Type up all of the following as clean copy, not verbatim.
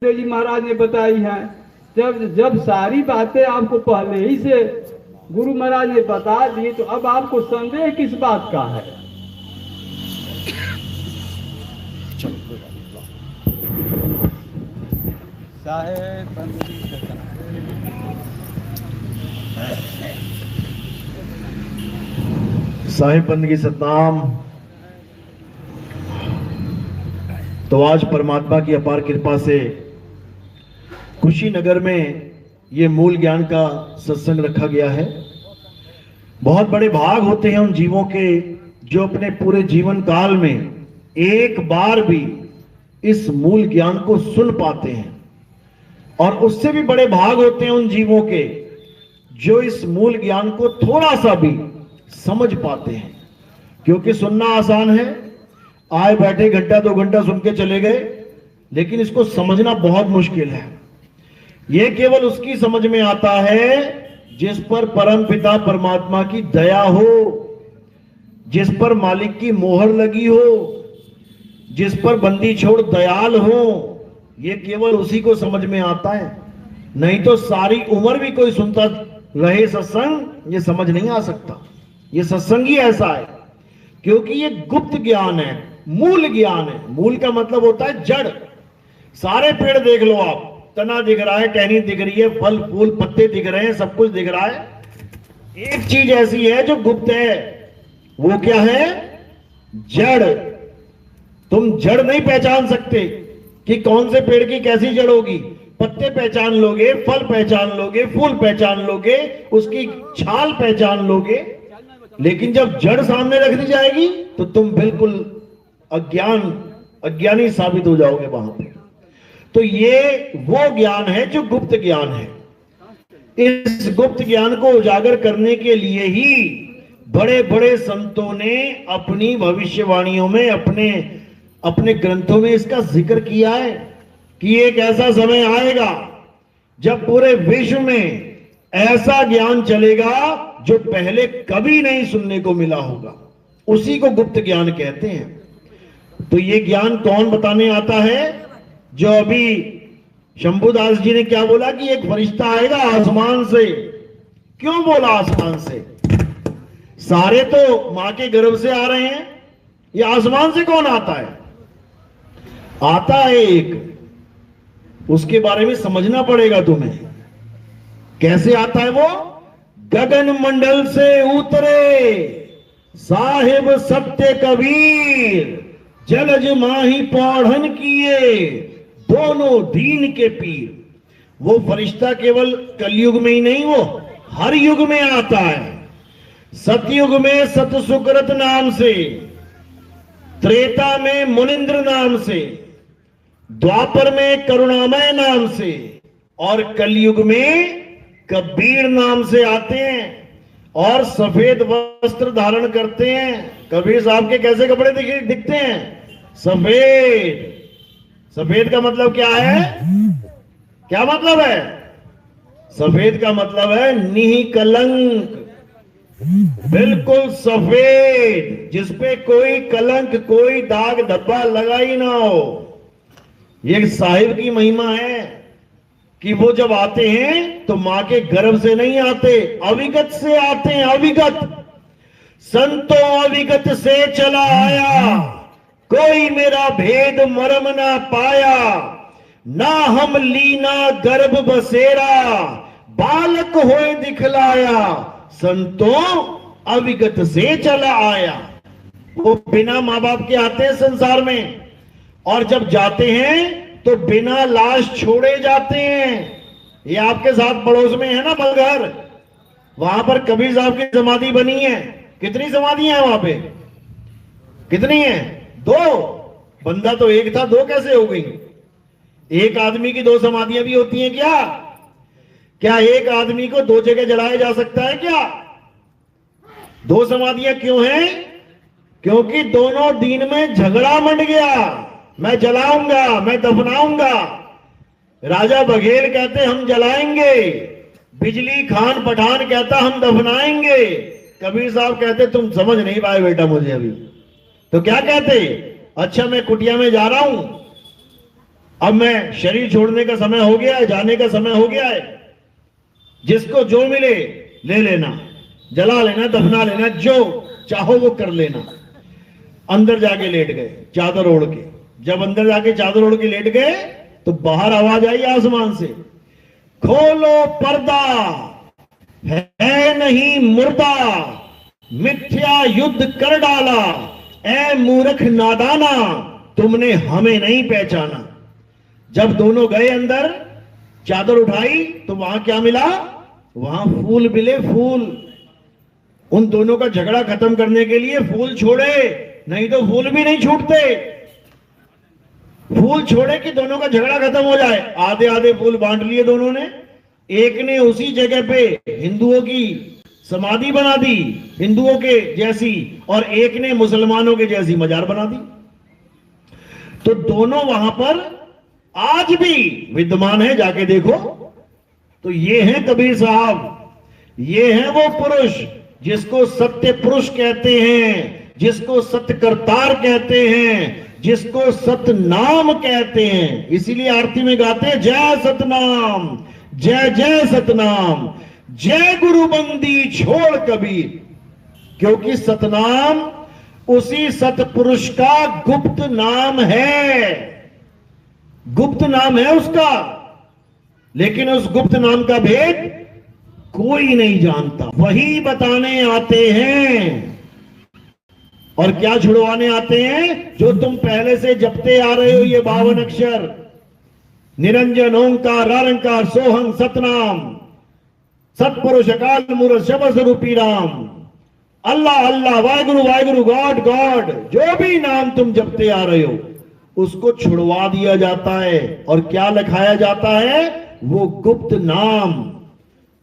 जी महाराज ने बताई है। जब जब सारी बातें आपको पहले ही से गुरु महाराज ने बता दी तो अब आपको संदेह किस बात का है? साहिब बंदगी सतनाम। तो आज परमात्मा की अपार कृपा से कुशीनगर में ये मूल ज्ञान का सत्संग रखा गया है। बहुत बड़े भाग होते हैं उन जीवों के जो अपने पूरे जीवन काल में एक बार भी इस मूल ज्ञान को सुन पाते हैं, और उससे भी बड़े भाग होते हैं उन जीवों के जो इस मूल ज्ञान को थोड़ा सा भी समझ पाते हैं। क्योंकि सुनना आसान है, आए बैठे घंटा 2 घंटा सुन के चले गए, लेकिन इसको समझना बहुत मुश्किल है। यह केवल उसकी समझ में आता है जिस पर परम पिता परमात्मा की दया हो, जिस पर मालिक की मोहर लगी हो, जिस पर बंदी छोड़ दयाल हो। यह केवल उसी को समझ में आता है, नहीं तो सारी उम्र भी कोई सुनता रहे सत्संग, ये समझ नहीं आ सकता। ये सत्संग ही ऐसा है क्योंकि ये गुप्त ज्ञान है, मूल ज्ञान है। मूल का मतलब होता है जड़। सारे पेड़ देख लो आप, तना दिख रहा है, टहनी दिख रही है, फल फूल पत्ते दिख रहे हैं, सब कुछ दिख रहा है। एक चीज ऐसी है जो गुप्त है, वो क्या है? जड़। तुम जड़ नहीं पहचान सकते कि कौन से पेड़ की कैसी जड़ होगी। पत्ते पहचान लोगे, फल पहचान लोगे, फूल पहचान लोगे, उसकी छाल पहचान लोगे, लेकिन जब जड़ सामने रख दी जाएगी तो तुम बिल्कुल अज्ञानी साबित हो जाओगे वहां पे। तो ये वो ज्ञान है जो गुप्त ज्ञान है। इस गुप्त ज्ञान को उजागर करने के लिए ही बड़े बड़े संतों ने अपनी भविष्यवाणियों में, अपने ग्रंथों में इसका जिक्र किया है कि एक ऐसा समय आएगा जब पूरे विश्व में ऐसा ज्ञान चलेगा जो पहले कभी नहीं सुनने को मिला होगा। उसी को गुप्त ज्ञान कहते हैं। तो ये ज्ञान कौन बताने आता है? जो अभी शंभुदास जी ने क्या बोला कि एक फरिश्ता आएगा आसमान से। क्यों बोला आसमान से? सारे तो मां के गर्भ से आ रहे हैं, ये आसमान से कौन आता है? आता है एक, उसके बारे में समझना पड़ेगा तुम्हें। कैसे आता है वो? गगन मंडल से उतरे साहिब सत्य कबीर, जलज माही पौढ़न किए दोनों दीन के पीर। वो फरिश्ता केवल कलयुग में ही नहीं, वो हर युग में आता है। सतयुग में सत सुकृत नाम से, त्रेता में मुनिंद्र नाम से, द्वापर में करुणामय नाम से, और कलयुग में कबीर नाम से आते हैं और सफेद वस्त्र धारण करते हैं। कबीर साहब के कैसे कपड़े दिखते हैं? सफेद। सफेद का मतलब क्या है? क्या मतलब है? सफेद का मतलब है निकलंक, बिल्कुल सफेद, जिसपे कोई कलंक, कोई दाग धब्बा लगा ही ना हो। ये साहिब की महिमा है कि वो जब आते हैं तो मां के गर्भ से नहीं आते, अविगत से आते हैं। अविगत संतो अविगत से चला आया, कोई मेरा भेद मरम ना पाया। ना हम लीना गर्भ बसेरा, बालक होए दिखलाया। संतो अविगत से चला आया। वो बिना मां बाप के आते हैं संसार में, और जब जाते हैं तो बिना लाश छोड़े जाते हैं। ये आपके साथ पड़ोस में है ना बलघर, वहां पर कबीर साहब की समाधि बनी है। कितनी समाधियां हैं वहां पे? कितनी है? 2। बंदा तो एक था, 2 कैसे हो गई? एक आदमी की 2 समाधियां भी होती हैं क्या? क्या एक आदमी को 2 जगह जलाया जा सकता है क्या? 2 समाधियां क्यों हैं? क्योंकि दोनों दिन में झगड़ा मंड गया। मैं जलाऊंगा, मैं दफनाऊंगा। राजा बघेल कहते हम जलाएंगे, बिजली खान पठान कहता हम दफनाएंगे। कबीर साहब कहते तुम समझ नहीं पाए बेटा मुझे अभी। तो क्या कहते? अच्छा मैं कुटिया में जा रहा हूं, अब मैं शरीर छोड़ने का समय हो गया है, जाने का समय हो गया है, जिसको जो मिले ले लेना, जला लेना, दफना लेना, जो चाहो वो कर लेना। अंदर जाके लेट गए चादर ओढ़ के। जब अंदर जाके चादर ओढ़ के लेट गए तो बाहर आवाज आई आसमान से, खोलो पर्दा, है नहीं मुर्दा, मिथ्या युद्ध कर डाला, ऐ मूर्ख नादाना, तुमने हमें नहीं पहचाना। जब दोनों गए अंदर, चादर उठाई तो वहां क्या मिला? वहां फूल मिले, फूल। उन दोनों का झगड़ा खत्म करने के लिए फूल छोड़े, नहीं तो फूल भी नहीं छूटते। फूल छोड़े कि दोनों का झगड़ा खत्म हो जाए। आधे आधे फूल बांट लिए दोनों ने। एक ने उसी जगह पे हिंदुओं की समाधि बना दी, हिंदुओं के जैसी, और एक ने मुसलमानों के जैसी मजार बना दी। तो दोनों वहां पर आज भी विद्यमान है, जाके देखो। तो ये हैं कबीर साहब, ये हैं वो पुरुष जिसको सत्य पुरुष कहते हैं, जिसको सत्य करतार कहते हैं, जिसको सतनाम कहते हैं। इसीलिए आरती में गाते हैं, जय सतनाम, जय जय सतनाम, जय गुरु बंदी छोड़ कबीर। क्योंकि सतनाम उसी सतपुरुष का गुप्त नाम है, गुप्त नाम है उसका। लेकिन उस गुप्त नाम का भेद कोई नहीं जानता, वही बताने आते हैं। और क्या छुड़वाने आते हैं? जो तुम पहले से जपते आ रहे हो, ये 52 अक्षर, निरंजन ओंकार निरंकार सोहं सतनाम, सतपुरुष अकाल मूरत शब्द स्वरूपी राम, अल्लाह अल्लाह, वाहिगुरु वाहिगुरु, गॉड गॉड, जो भी नाम तुम जपते आ रहे हो उसको छुड़वा दिया जाता है। और क्या लिखाया जाता है? वो गुप्त नाम,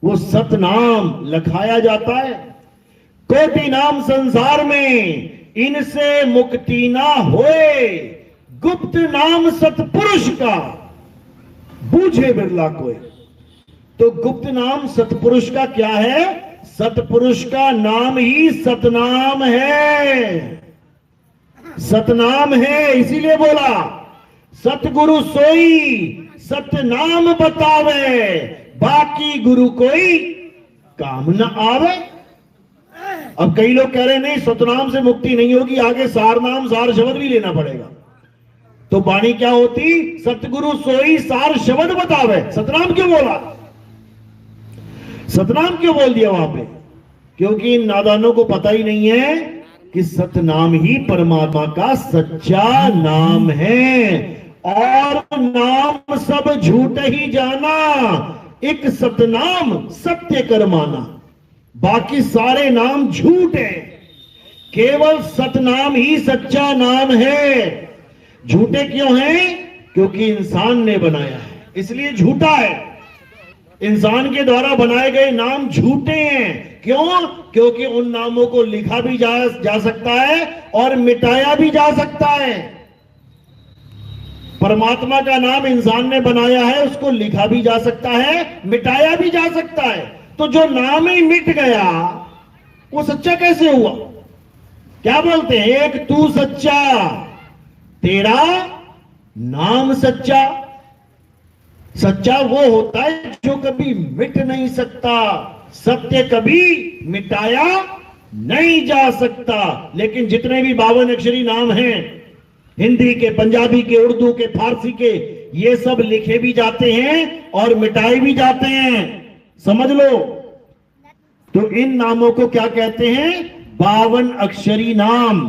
वो सतनाम लिखाया जाता है। कोटि नाम संसार में इनसे मुक्ति ना होए, गुप्त नाम सतपुरुष का बूझे बिरला कोई। तो गुप्त नाम सतपुरुष का क्या है? सतपुरुष का नाम ही सतनाम है, सतनाम है। इसीलिए बोला, सतगुरु सोई सतनाम बतावे, बाकी गुरु कोई काम न आवे। अब कई लोग कह रहे हैं नहीं, सतनाम से मुक्ति नहीं होगी, आगे सार नाम सार शब्द भी लेना पड़ेगा। तो वाणी क्या होती? सतगुरु सोई सार शब्द बतावे। सतनाम क्यों बोला? सतनाम क्यों बोल दिया वहां पे? क्योंकि इन नादानों को पता ही नहीं है कि सतनाम ही परमात्मा का सच्चा नाम है। और नाम सब झूठ ही जाना, एक सतनाम सत्य कर माना। बाकी सारे नाम झूठ है, केवल सतनाम ही सच्चा नाम है। झूठे क्यों हैं? क्योंकि इंसान ने बनाया है, इसलिए झूठा है। इंसान के द्वारा बनाए गए नाम झूठे हैं। क्यों? क्योंकि उन नामों को लिखा भी जा सकता है और मिटाया भी जा सकता है। परमात्मा का नाम इंसान ने बनाया है, उसको लिखा भी जा सकता है, मिटाया भी जा सकता है। तो जो नाम ही मिट गया वो सच्चा कैसे हुआ? क्या बोलते हैं? एक तू सच्चा, तेरा नाम सच्चा। सच्चा वो होता है जो कभी मिट नहीं सकता, सत्य कभी मिटाया नहीं जा सकता। लेकिन जितने भी 52 अक्षरी नाम हैं, हिंदी के, पंजाबी के, उर्दू के, फारसी के, ये सब लिखे भी जाते हैं और मिटाए भी जाते हैं, समझ लो। तो इन नामों को क्या कहते हैं? 52 अक्षरी नाम।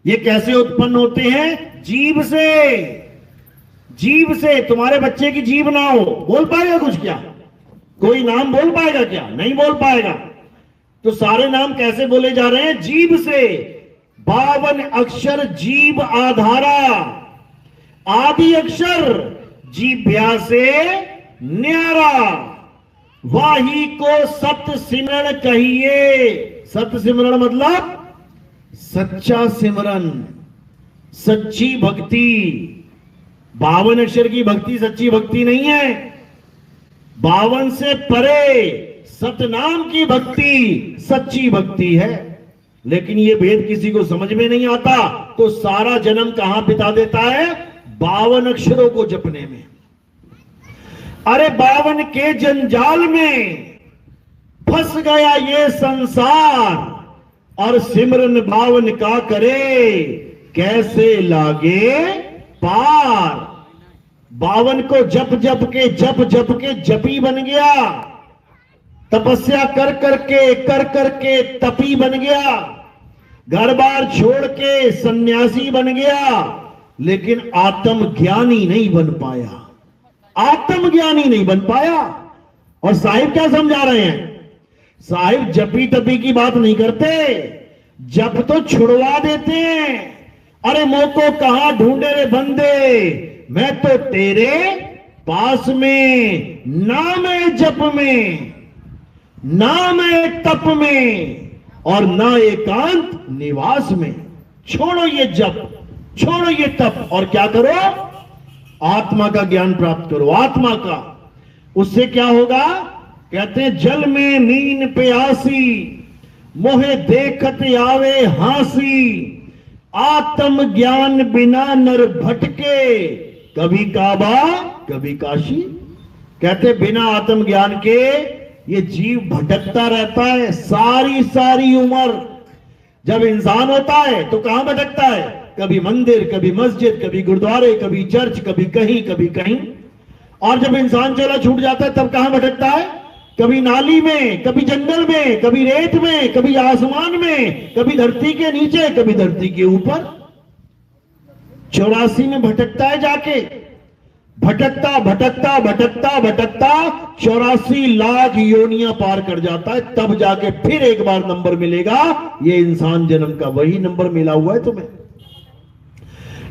ये कैसे उत्पन्न होते हैं? जीभ से। जीभ से। तुम्हारे बच्चे की जीभ ना हो, बोल पाएगा कुछ क्या? कोई नाम बोल पाएगा क्या? नहीं बोल पाएगा। तो सारे नाम कैसे बोले जा रहे हैं? जीभ से। 52 अक्षर जीभ आधारा, आदि अक्षर जीभ्या से न्यारा, वाही को सत सिमरन कहिए। सत सिमरन मतलब सच्चा सिमरन, सच्ची भक्ति। 52 अक्षर की भक्ति सच्ची भक्ति नहीं है। 52 से परे सतनाम की भक्ति सच्ची भक्ति है। लेकिन ये भेद किसी को समझ में नहीं आता, तो सारा जन्म कहां बिता देता है? 52 अक्षरों को जपने में। अरे 52 के जंजाल में फंस गया ये संसार, और सिमरन 52 का करे कैसे लागे पार। 52 को जप जप के जपी बन गया, तपस्या कर करके तपी बन गया, घर बार छोड़ के सन्यासी बन गया, लेकिन आत्मज्ञानी नहीं बन पाया, आत्मज्ञानी नहीं बन पाया। और साहिब क्या समझा रहे हैं? साहिब जपी तपी की बात नहीं करते, जप तो छुड़वा देते हैं। अरे मोको कहां ढूंढे रे बंदे, मैं तो तेरे पास में, नाम है जप में, नाम है तप में, और ना एकांत निवास में। छोड़ो ये जप, छोड़ो ये तप, और क्या करो? आत्मा का ज्ञान प्राप्त करो, आत्मा का। उससे क्या होगा? कहते हैं जल में मीन प्यासी, मोहे देखत आवे हासी, आत्म ज्ञान बिना नर भटके, कभी काबा कभी काशी। कहते बिना आत्म ज्ञान के ये जीव भटकता रहता है सारी उम्र। जब इंसान होता है तो कहां भटकता है? कभी मंदिर, कभी मस्जिद, कभी गुरुद्वारे, कभी चर्च, कभी कहीं। और जब इंसान चला छूट जाता है तब कहां भटकता है? कभी नाली में, कभी जंगल में, कभी रेत में, कभी आसमान में, कभी धरती के नीचे, कभी धरती के ऊपर। 84 में भटकता है जाके, भटकता 84 लाख योनियां पार कर जाता है, तब जाके फिर एक बार नंबर मिलेगा। ये इंसान जन्म का वही नंबर मिला हुआ है तुम्हें।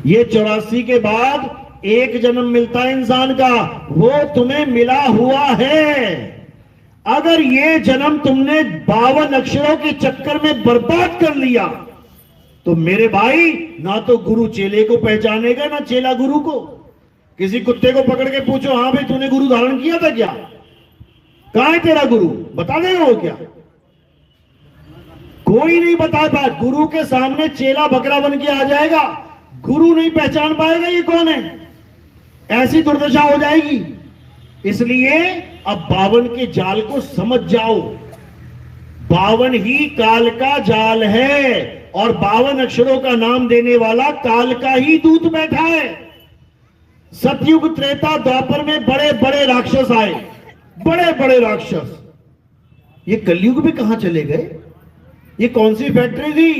ये 84 के बाद एक जन्म मिलता है इंसान का, वो तुम्हें मिला हुआ है। अगर ये जन्म तुमने 52 अक्षरों के चक्कर में बर्बाद कर लिया तो मेरे भाई, ना तो गुरु चेले को पहचानेगा, ना चेला गुरु को। किसी कुत्ते को पकड़ के पूछो, हाँ भाई तूने गुरु धारण किया था क्या? कहां है तेरा गुरु? बता देगा वो क्या? कोई नहीं बता पाए। गुरु के सामने चेला बकरा बन के आ जाएगा, गुरु नहीं पहचान पाएगा ये कौन है। ऐसी दुर्दशा हो जाएगी। इसलिए अब 52 के जाल को समझ जाओ। 52 ही काल का जाल है, और 52 अक्षरों का नाम देने वाला काल का ही दूत बैठा है। सतयुग, त्रेता, द्वापर में बड़े बड़े राक्षस आए, बड़े बड़े राक्षस। ये कलयुग में कहां चले गए? ये कौन सी फैक्ट्री थी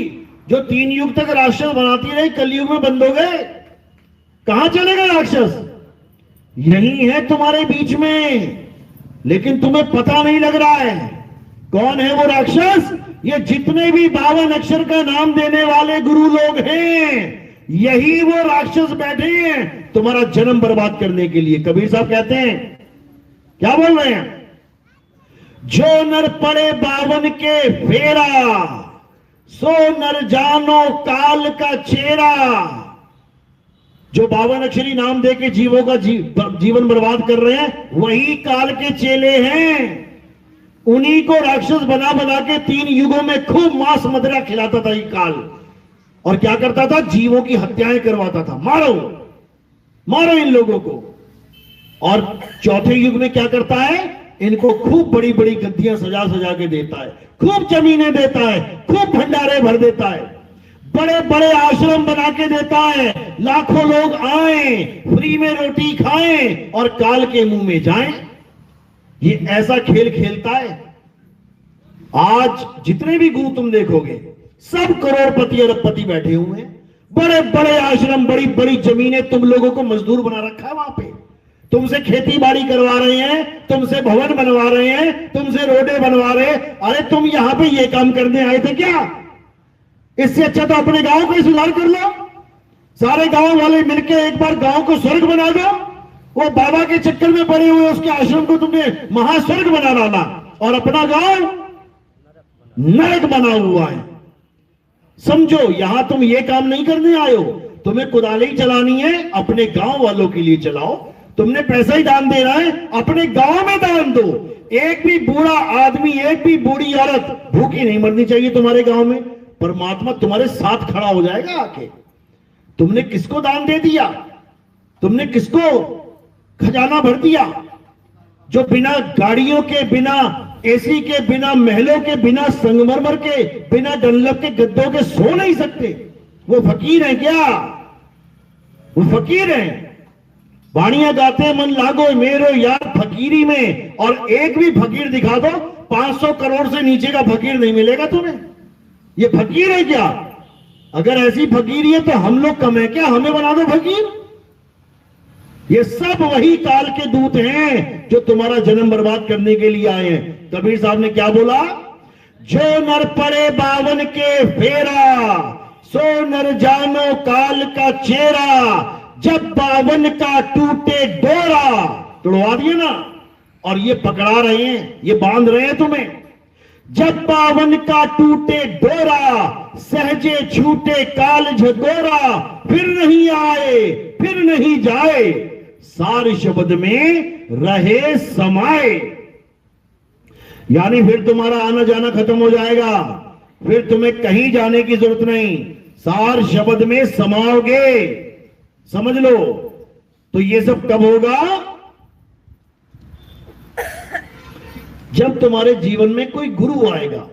जो 3 युग तक राक्षस बनाती रही, कलयुग में बंद हो गए? कहां चले गए राक्षस? यही है तुम्हारे बीच में, लेकिन तुम्हें पता नहीं लग रहा है। कौन है वो राक्षस? ये जितने भी 52 अक्षर का नाम देने वाले गुरु लोग हैं, यही वो राक्षस बैठे हैं तुम्हारा जन्म बर्बाद करने के लिए। कबीर साहब कहते हैं, क्या बोल रहे हैं? जो नर पड़े 52 के फेरा, सो नर जानो काल का चेहरा। जो 52 अक्षरी नाम दे के जीवों का जीवन बर्बाद कर रहे हैं, वही काल के चेले हैं। उन्हीं को राक्षस बना बना के 3 युगों में खूब मांस मदिरा खिलाता था ये काल। और क्या करता था? जीवों की हत्याएं करवाता था। मारो मारो इन लोगों को। और चौथे युग में क्या करता है? इनको खूब बड़ी बड़ी गद्दियां सजा सजा के देता है, खूब जमीनें देता है, खूब भंडारे भर देता है, बड़े बड़े आश्रम बना के देता है। लाखों लोग आए, फ्री में रोटी खाएं और काल के मुंह में जाएं। ये ऐसा खेल खेलता है। आज जितने भी गुरु तुम देखोगे, सब करोड़पति अरबपति बैठे हुए हैं। बड़े बड़े आश्रम, बड़ी बड़ी जमीनें, तुम लोगों को मजदूर बना रखा है वहां पे। तुमसे खेती बाड़ी करवा रहे हैं, तुमसे भवन बनवा रहे हैं, तुमसे रोडें बनवा रहे हैं। अरे तुम यहां पे ये काम करने आए थे क्या? इससे अच्छा तो अपने गांव को ही सुधार कर लो। सारे गांव वाले मिलकर एक बार गांव को स्वर्ग बना दो। वो बाबा के चक्कर में पड़े हुए उसके आश्रम को तुमने महास्वर्ग बना डाला, और अपना गांव नरक बना हुआ है। समझो, यहां तुम ये काम नहीं करने आए हो। तुम्हें कुदाली चलानी है, अपने गांव वालों के लिए चलाओ। तुमने पैसा ही दान देना है, अपने गांव में दान दो। एक भी बूढ़ा आदमी, एक भी बूढ़ी औरत भूखी नहीं मरनी चाहिए तुम्हारे गांव में। परमात्मा तुम्हारे साथ खड़ा हो जाएगा आके। तुमने किसको दान दे दिया? तुमने किसको खजाना भर दिया? जो बिना गाड़ियों के, बिना एसी के, बिना महलों के, बिना संगमरमर के, बिना डनलप के गद्दों के सो नहीं सकते, वो फकीर हैं क्या? वो फकीर हैं। वाणियां गाते मन लागो मेरो यार फकीरी में, और एक भी फकीर दिखा दो, 500 करोड़ से नीचे का फकीर नहीं मिलेगा तुम्हें। ये फकीर है क्या? अगर ऐसी फकीरी है तो हम लोग कम है क्या? हमें बना दो फकीर। ये सब वही काल के दूत हैं जो तुम्हारा जन्म बर्बाद करने के लिए आए हैं। कबीर साहब ने क्या बोला? जो नर पड़े बावन के फेरा, सो नर जानो काल का चेहरा, जब बावन का टूटे डोरा। तोड़वा दिए ना, और ये पकड़ा रहे हैं, ये बांध रहे हैं तुम्हें। जब बावन का टूटे डोरा, सहजे छूटे काल झगोरा, फिर नहीं आए फिर नहीं जाए, सारे शब्द में रहे समाये। यानी फिर तुम्हारा आना जाना खत्म हो जाएगा, फिर तुम्हें कहीं जाने की जरूरत नहीं, सार शब्द में समाओगे। समझ लो। तो ये सब कब होगा? जब तुम्हारे जीवन में कोई गुरु आएगा।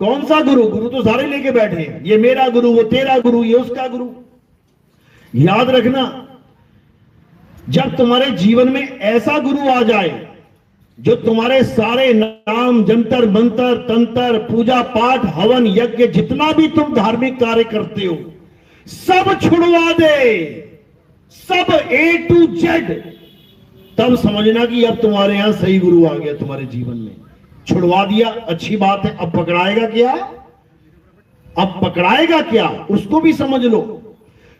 कौन सा गुरु? गुरु तो सारे लेके बैठे हैं, ये मेरा गुरु, वो तेरा गुरु, ये उसका गुरु। याद रखना, जब तुम्हारे जीवन में ऐसा गुरु आ जाए जो तुम्हारे सारे नाम, जंतर मंतर, तंत्र, पूजा पाठ, हवन यज्ञ, जितना भी तुम धार्मिक कार्य करते हो, सब छुड़वा दे, सब A to Z, तब समझना कि अब तुम्हारे यहां सही गुरु आ गया तुम्हारे जीवन में। छुड़वा दिया, अच्छी बात है। अब पकड़ाएगा क्या? अब पकड़ाएगा क्या उसको भी समझ लो।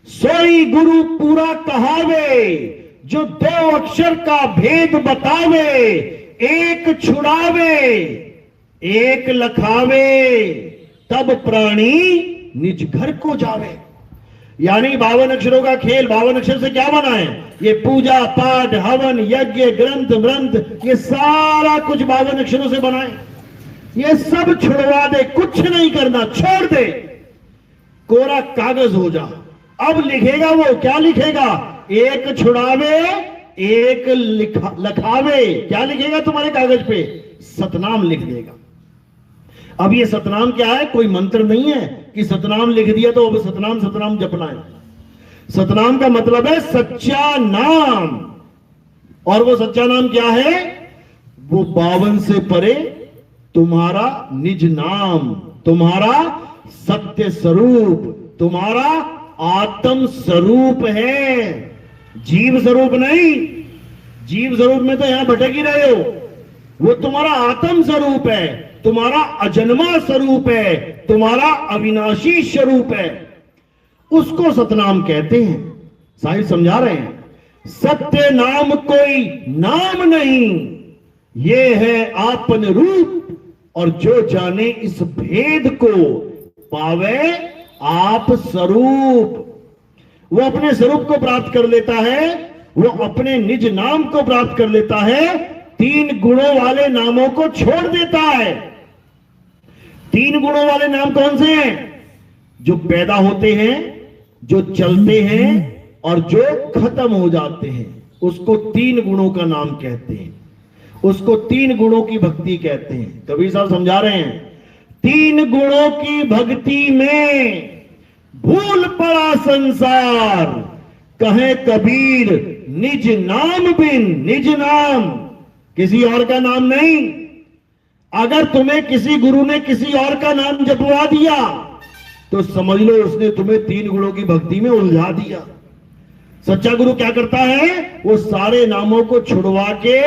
सोई गुरु पूरा कहावे, जो 2 अक्षर का भेद बतावे, एक छुड़ावे एक लखावे, तब प्राणी निज घर को जावे। यानी 52 अक्षरों का खेल, 52 अक्षर से क्या बना है? ये पूजा पाठ, हवन यज्ञ, ग्रंथ व्रंथ, ये सारा कुछ 52 अक्षरों से बना है। ये सब छुड़वा दे, कुछ नहीं करना, छोड़ दे, कोरा कागज हो जा। अब लिखेगा वो, क्या लिखेगा? एक छुड़ावे एक लखावे। क्या लिखेगा तुम्हारे कागज पे? सतनाम लिख देगा। अब ये सतनाम क्या है? कोई मंत्र नहीं है कि सतनाम लिख दिया तो अब सतनाम सतनाम जपना है। सतनाम का मतलब है सच्चा नाम। और वो सच्चा नाम क्या है? वो 52 से परे तुम्हारा निज नाम, तुम्हारा सत्य स्वरूप, तुम्हारा आत्म स्वरूप है, जीव स्वरूप नहीं। जीव स्वरूप में तो यहां भटक ही रहे हो। वो तुम्हारा आत्म स्वरूप है, तुम्हारा अजन्मा स्वरूप है, तुम्हारा अविनाशी स्वरूप है। उसको सतनाम कहते हैं। साहिब समझा रहे हैं, सत्य नाम कोई नाम नहीं, ये है आपन रूप, और जो जाने इस भेद को पावे आप स्वरूप। वो अपने स्वरूप को प्राप्त कर लेता है, वो अपने निज नाम को प्राप्त कर लेता है, 3 गुणों वाले नामों को छोड़ देता है। 3 गुणों वाले नाम कौन से हैं? जो पैदा होते हैं, जो चलते हैं और जो खत्म हो जाते हैं, उसको 3 गुणों का नाम कहते हैं। उसको 3 गुणों की भक्ति कहते हैं। कबीर साहब समझा रहे हैं, 3 गुणों की भक्ति में भूल पड़ा संसार, कहे कबीर निज नाम बिन। निज नाम, किसी और का नाम नहीं। अगर तुम्हें किसी गुरु ने किसी और का नाम जपवा दिया तो समझ लो उसने तुम्हें 3 गुणों की भक्ति में उलझा दिया। सच्चा गुरु क्या करता है? वो सारे नामों को छुड़वा के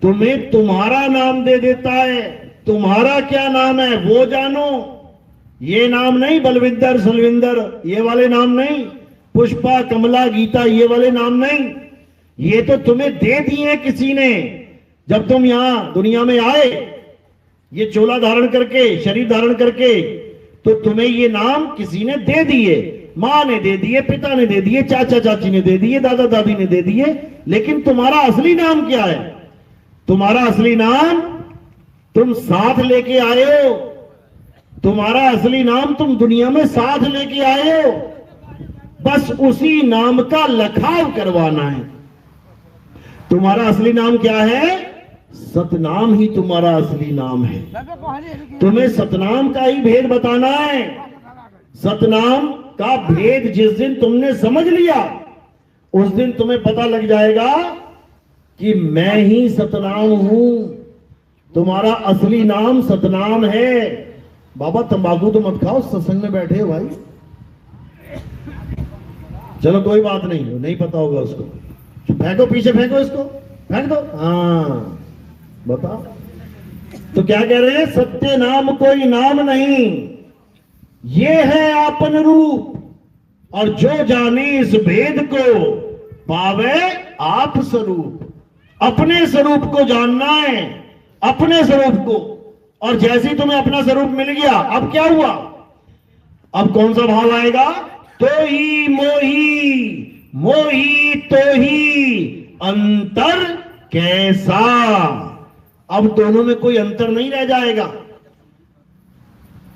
तुम्हें तुम्हारा नाम दे देता है। तुम्हारा क्या नाम है वो जानो। ये नाम नहीं, बलविंदर सलविंदर ये वाले नाम नहीं, पुष्पा कमला गीता ये वाले नाम नहीं। ये तो तुम्हें दे दिए किसी ने। जब तुम यहां दुनिया में आए, ये चोला धारण करके, शरीर धारण करके, तो तुम्हें ये नाम किसी ने दे दिए। माँ ने दे दिए, पिता ने दे दिए, चाचा चाची ने दे दिए, दादा दादी ने दे दिए। लेकिन तुम्हारा असली नाम क्या है? तुम्हारा असली नाम तुम साथ लेके आए हो। तुम्हारा असली नाम तुम दुनिया में साथ लेके आए हो। बस उसी नाम का लखाव करवाना है। तुम्हारा असली नाम क्या है? सतनाम ही तुम्हारा असली नाम है। तुम्हें सतनाम का ही भेद बताना है। सतनाम का भेद जिस दिन तुमने समझ लिया, उस दिन तुम्हें पता लग जाएगा कि मैं ही सतनाम हूं। तुम्हारा असली नाम सतनाम है। बाबा तंबाकू तो मत खाओ, सत्संग में बैठे हो भाई। चलो कोई बात नहीं, नहीं पता होगा उसको, फेंको पीछे, फेंको इसको, फेंक दो। हाँ बताओ, तो क्या कह रहे हैं? सत्य नाम कोई नाम नहीं, ये है आपन रूप, और जो जाने इस भेद को पावे आप स्वरूप। अपने स्वरूप को जानना है, अपने स्वरूप को। और जैसे ही तुम्हें अपना स्वरूप मिल गया, अब क्या हुआ? अब कौन सा भाव आएगा? तो ही मोही, मोही तो ही अंतर कैसा। अब दोनों में कोई अंतर नहीं रह जाएगा,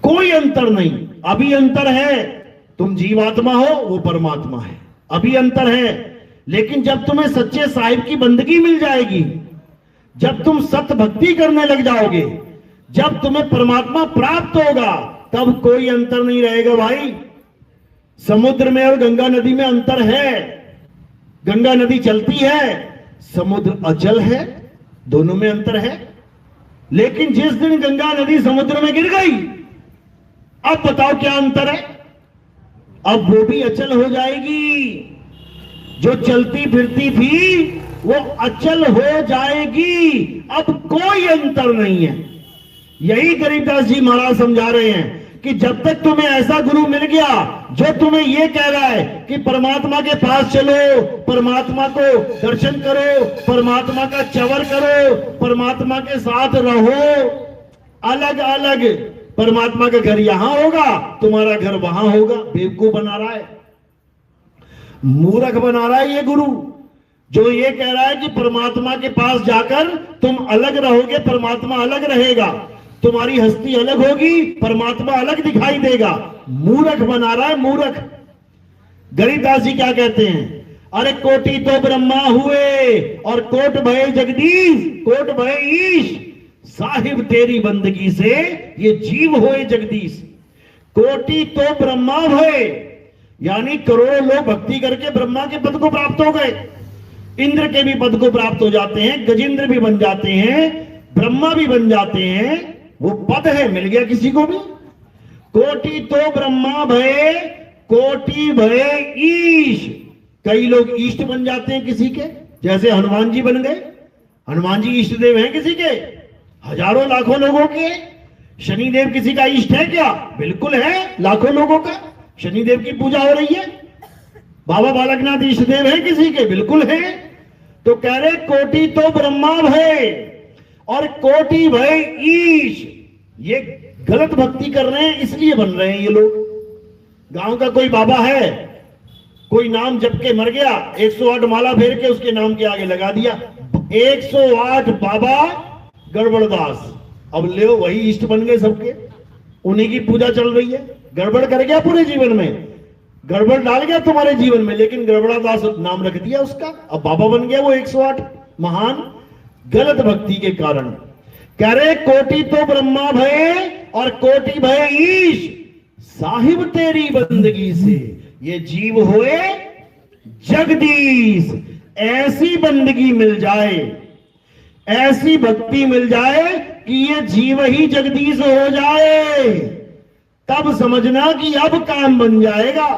कोई अंतर नहीं। अभी अंतर है, तुम जीवात्मा हो, वो परमात्मा है, अभी अंतर है। लेकिन जब तुम्हें सच्चे साहिब की बंदगी मिल जाएगी, जब तुम सत्य भक्ति करने लग जाओगे, जब तुम्हें परमात्मा प्राप्त होगा, तब कोई अंतर नहीं रहेगा भाई। समुद्र में और गंगा नदी में अंतर है। गंगा नदी चलती है, समुद्र अचल है, दोनों में अंतर है। लेकिन जिस दिन गंगा नदी समुद्र में गिर गई, अब बताओ क्या अंतर है? अब वो भी अचल हो जाएगी। जो चलती फिरती थी वो अचल हो जाएगी। अब कोई अंतर नहीं है। यही गरीबदास जी महाराज समझा रहे हैं कि जब तक तुम्हें ऐसा गुरु मिल गया जो तुम्हें यह कह रहा है कि परमात्मा के पास चलो, परमात्मा को दर्शन करो, परमात्मा का चवर करो, परमात्मा के साथ रहो, अलग अलग, परमात्मा का घर यहां होगा, तुम्हारा घर वहां होगा। बेवकूफ बना रहा है, मूर्ख बना रहा है ये गुरु, जो ये कह रहा है कि परमात्मा के पास जाकर तुम अलग रहोगे, परमात्मा अलग रहेगा, तुम्हारी हस्ती अलग होगी, परमात्मा अलग दिखाई देगा। मूर्ख बना रहा है, मूर्ख। गरीबदास जी क्या कहते हैं? अरे कोटि तो ब्रह्मा हुए और कोट भये जगदीश, कोट भये ईश, साहिब तेरी बंदगी से ये जीव होए जगदीश। कोटि तो ब्रह्मा भये, यानी करोड़ों लोग भक्ति करके ब्रह्मा के पद को प्राप्त हो गए, इंद्र के भी पद को प्राप्त हो जाते हैं, गजेंद्र भी बन जाते हैं, ब्रह्मा भी बन जाते हैं। वो पद है, मिल गया किसी को भी। कोटि तो ब्रह्मा भये, कोटि भये ईश। कई लोग इष्ट बन जाते हैं किसी के, जैसे हनुमान जी बन गए। हनुमान जी इष्ट देव हैं किसी के, हजारों लाखों लोगों के। शनिदेव किसी का इष्ट है क्या? बिल्कुल है, लाखों लोगों का शनिदेव की पूजा हो रही है। बाबा बालकनाथ इष्ट देव है किसी के? बिल्कुल है। तो कह रहे कोटि तो ब्रह्मा भय और कोटि भय ईश। ये गलत भक्ति कर रहे हैं, इसलिए बन रहे हैं ये लोग। गांव का कोई बाबा है, कोई नाम जप के मर गया, 108 माला फेर के उसके नाम के आगे लगा दिया 108 बाबा गड़बड़दास। अब ले वही इष्ट बन गए सबके, उन्हीं की पूजा चल रही है। गड़बड़ कर गया पूरे जीवन में, गड़बड़ डाल गया तुम्हारे जीवन में, लेकिन गड़बड़ादास नाम रख दिया उसका, अब बाबा बन गया वो 108 महान, गलत भक्ति के कारण। कह रहे कोटि तो ब्रह्मा भय और कोटि भय ईश, साहिब तेरी बंदगी से ये जीव होए जगदीश। ऐसी बंदगी मिल जाए, ऐसी भक्ति मिल जाए कि ये जीव ही जगदीश हो जाए, तब समझना कि अब काम बन जाएगा।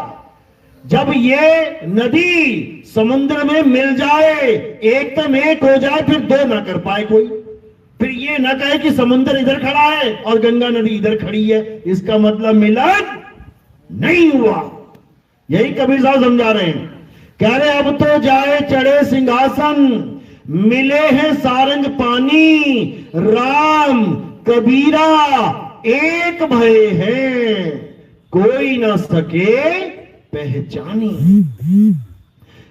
जब ये नदी समुद्र में मिल जाए, एकदम एक हो जाए, फिर दो ना कर पाए कोई। फिर ये ना कहे कि समुद्र इधर खड़ा है और गंगा नदी इधर खड़ी है, इसका मतलब मिलन नहीं हुआ। यही कबीर साहब समझा रहे हैं। कह रहे अब तो जाए चढ़े सिंहासन, मिले हैं सारंग पानी, राम कबीरा एक भय है, कोई ना सके पहचानी।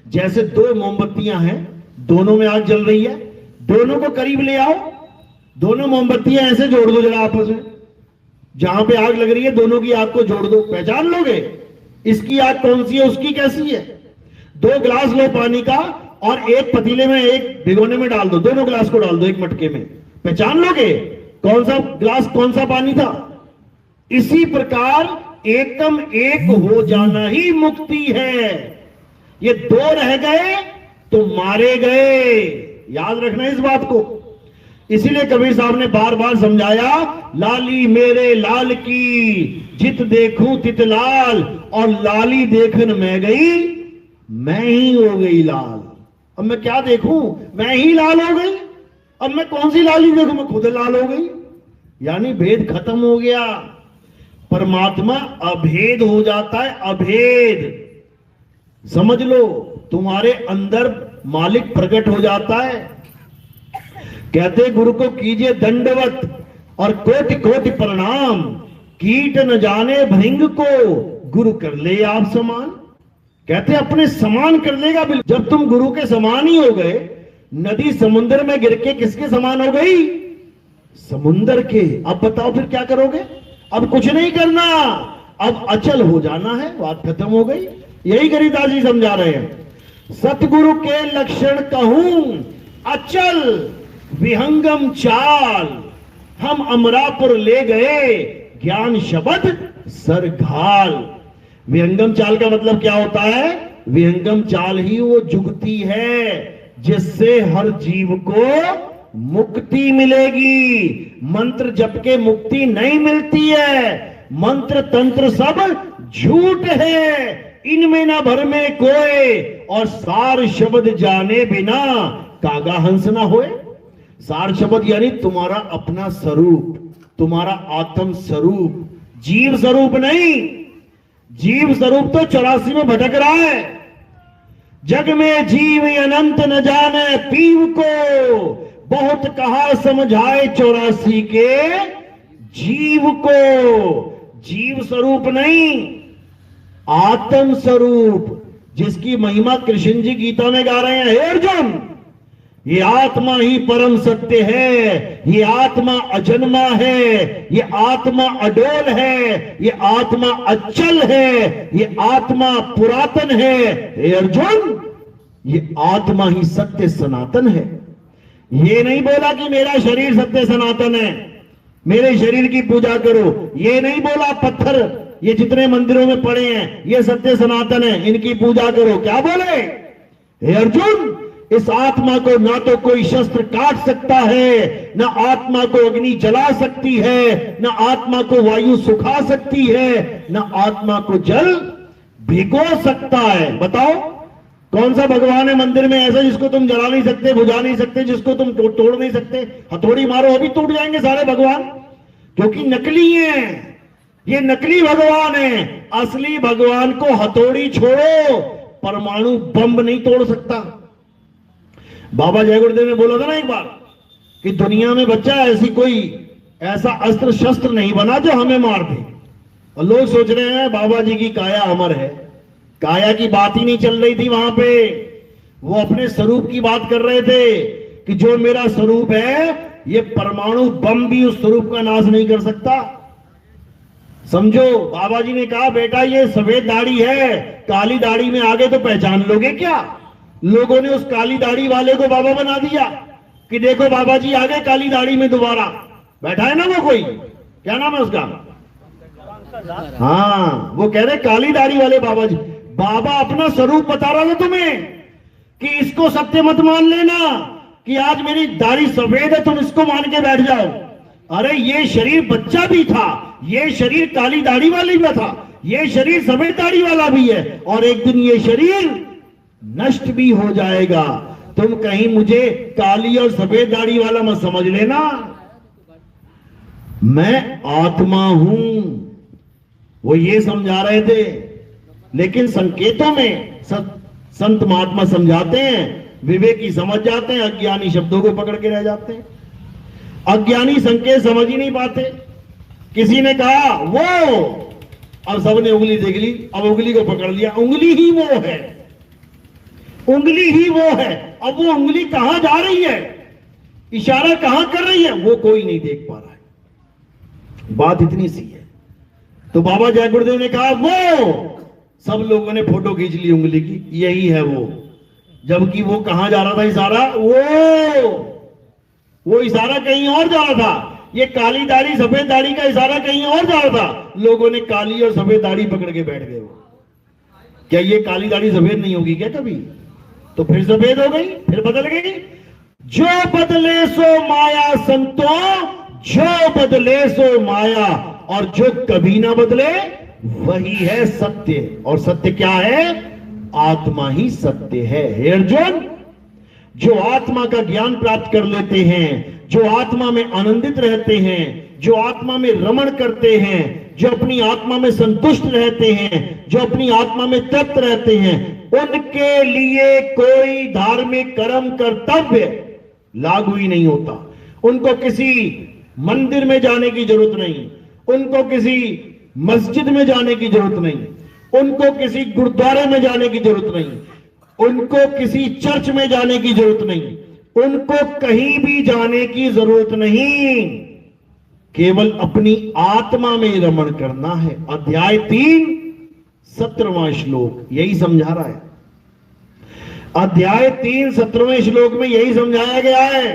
जैसे दो मोमबत्तियां हैं, दोनों में आग जल रही है, दोनों को करीब ले आओ, दोनों मोमबत्तियां ऐसे जोड़ दो जरा आपस में, जहां पे आग लग रही है दोनों की आग को जोड़ दो, पहचान लोगे? इसकी आंख कौन सी है, उसकी कैसी है। 2 गिलास लो पानी का और एक पतीले में, एक भिगोने में डाल दो, दोनों गिलास को डाल दो एक मटके में, पहचान लोगे कौन सा गिलास कौन सा पानी था। इसी प्रकार एकम एक हो जाना ही मुक्ति है। ये 2 रह गए तो मारे गए, याद रखना इस बात को। इसीलिए कबीर साहब ने बार बार समझाया, लाली मेरे लाल की जित देखूं तित लाल, और लाली देखन मैं गई मैं ही हो गई लाल। अब मैं क्या देखूं, मैं ही लाल हो गई। अब मैं कौन सी लाली देखूं, मैं खुद लाल हो गई। यानी भेद खत्म हो गया। परमात्मा अभेद हो जाता है, अभेद। समझ लो, तुम्हारे अंदर मालिक प्रकट हो जाता है। कहते गुरु को कीजिए दंडवत और कोटि कोटि प्रणाम, कीट न जाने भृंग को गुरु कर ले आप समान। कहते अपने समान कर लेगा। जब तुम गुरु के समान ही हो गए, नदी समुद्र में गिर के किसके समान हो गई, समुद्र के। अब बताओ फिर क्या करोगे। अब कुछ नहीं करना, अब अचल हो जाना है, बात खत्म हो गई। यही गरीदास जी समझा रहे हैं। सतगुरु के लक्षण कहूं अचल विहंगम चाल, हम अमरापुर ले गए ज्ञान शब्द सरघाल। विहंगम चाल का मतलब क्या होता है, विहंगम चाल ही वो जुगती है जिससे हर जीव को मुक्ति मिलेगी। मंत्र जप के मुक्ति नहीं मिलती है, मंत्र तंत्र सब झूठ है, इनमें ना भर में कोई, और सार शब्द जाने बिना कागा हंस ना होए। सार शब्द यानी तुम्हारा अपना स्वरूप, तुम्हारा आत्म स्वरूप, जीव स्वरूप नहीं। जीव स्वरूप तो 84 में भटक रहा है। जग में जीव अनंत न जाने पीव को, बहुत कहा समझाए 84 के जीव को। जीव स्वरूप नहीं, आत्म स्वरूप, जिसकी महिमा कृष्ण जी गीता में गा रहे हैं। हे अर्जुन, ये आत्मा ही परम सत्य है, ये आत्मा अजन्मा है, ये आत्मा अडोल है, ये आत्मा अचल है, ये आत्मा पुरातन है। हे अर्जुन, ये आत्मा ही सत्य सनातन है। ये नहीं बोला कि मेरा शरीर सत्य सनातन है, मेरे शरीर की पूजा करो। ये नहीं बोला पत्थर ये जितने मंदिरों में पड़े हैं ये सत्य सनातन है, इनकी पूजा करो। क्या बोले, हे अर्जुन, इस आत्मा को ना तो कोई शस्त्र काट सकता है, ना आत्मा को अग्नि जला सकती है, ना आत्मा को वायु सुखा सकती है, ना आत्मा को जल भिगो सकता है। बताओ कौन सा भगवान है मंदिर में ऐसा जिसको तुम जला नहीं सकते, बुझा नहीं सकते, जिसको तुम तोड़ नहीं सकते। हथौड़ी मारो अभी टूट जाएंगे सारे भगवान, क्योंकि नकली हैं। ये नकली भगवान है। असली भगवान को हथौड़ी छोड़ो, परमाणु बम नहीं तोड़ सकता। बाबा जय गुरुदेव ने बोला था ना एक बार कि दुनिया में बच्चा ऐसी कोई ऐसा अस्त्र शस्त्र नहीं बना जो हमें मार दे। और लोग सोच रहे हैं बाबा जी की काया अमर है। काया की बात ही नहीं चल रही थी वहां पे, वो अपने स्वरूप की बात कर रहे थे कि जो मेरा स्वरूप है ये परमाणु बम भी उस स्वरूप का नाश नहीं कर सकता। समझो, बाबा जी ने कहा बेटा ये सफेद दाढ़ी है, काली दाढ़ी में आगे तो पहचान लोगे क्या। लोगों ने उस काली दाढ़ी वाले को बाबा बना दिया कि देखो बाबा जी आ गए काली दाढ़ी में दोबारा। बैठा है ना वो कोई, क्या नाम है उसका, हाँ, वो कह रहे काली दाढ़ी वाले बाबा जी। बाबा अपना स्वरूप बता रहा था तुम्हें कि इसको सत्य मत मान लेना कि आज मेरी दाढ़ी सफेद है तुम इसको मान के बैठ जाओ। अरे ये शरीर बच्चा भी था, ये शरीर काली दाढ़ी वाली भी था, ये शरीर सफेद दाढ़ी वाला भी है, और एक दिन ये शरीर नष्ट भी हो जाएगा। तुम कहीं मुझे काली और सफेद दाढ़ी वाला मत समझ लेना। मैं आत्मा हूं, वो ये समझा रहे थे। लेकिन संकेतों में संत महात्मा समझाते हैं, विवेकी समझ जाते हैं, अज्ञानी शब्दों को पकड़ के रह जाते हैं। अज्ञानी संकेत समझ ही नहीं पाते। किसी ने कहा वो, अब सबने उंगली देख ली, अब उंगली को पकड़ लिया, उंगली ही वो है, उंगली ही वो है। अब वो उंगली कहां जा रही है, इशारा कहां कर रही है, वो कोई नहीं देख पा रहा है। बात इतनी सी है। तो बाबा जय गुरुदेव ने कहा वो सब लोगों ने फोटो खींच ली उंगली की, यही है वो। जबकि वो कहां जा रहा था इशारा, वो इशारा कहीं और जा रहा था। ये काली दाढ़ी सफेद दाढ़ी का इशारा कहीं और जा रहा था। लोगों ने काली और सफेद दाढ़ी पकड़ के बैठ गए। क्या ये काली दाढ़ी सफेद नहीं होगी क्या कभी? तो फिर सफेद हो गई, फिर बदल गई। जो बदले सो माया संतों, जो बदले सो माया, और जो कभी ना बदले वही है सत्य। और सत्य क्या है? आत्मा ही सत्य है। हे अर्जुन, जो आत्मा का ज्ञान प्राप्त कर लेते हैं, जो आत्मा में आनंदित रहते हैं, जो आत्मा में रमण करते हैं, जो अपनी आत्मा में संतुष्ट रहते हैं, जो अपनी आत्मा में तृप्त रहते हैं, उनके लिए कोई धार्मिक कर्म कर्तव्य लागू ही नहीं होता। उनको किसी मंदिर में जाने की जरूरत नहीं, उनको किसी मस्जिद में जाने की जरूरत नहीं, उनको किसी गुरुद्वारे में जाने की जरूरत नहीं, उनको किसी चर्च में जाने की जरूरत नहीं, उनको कहीं भी जाने की जरूरत नहीं। केवल अपनी आत्मा में रमण करना है। अध्याय 3 17वां श्लोक यही समझा रहा है। अध्याय 3 17वें श्लोक में यही समझाया गया है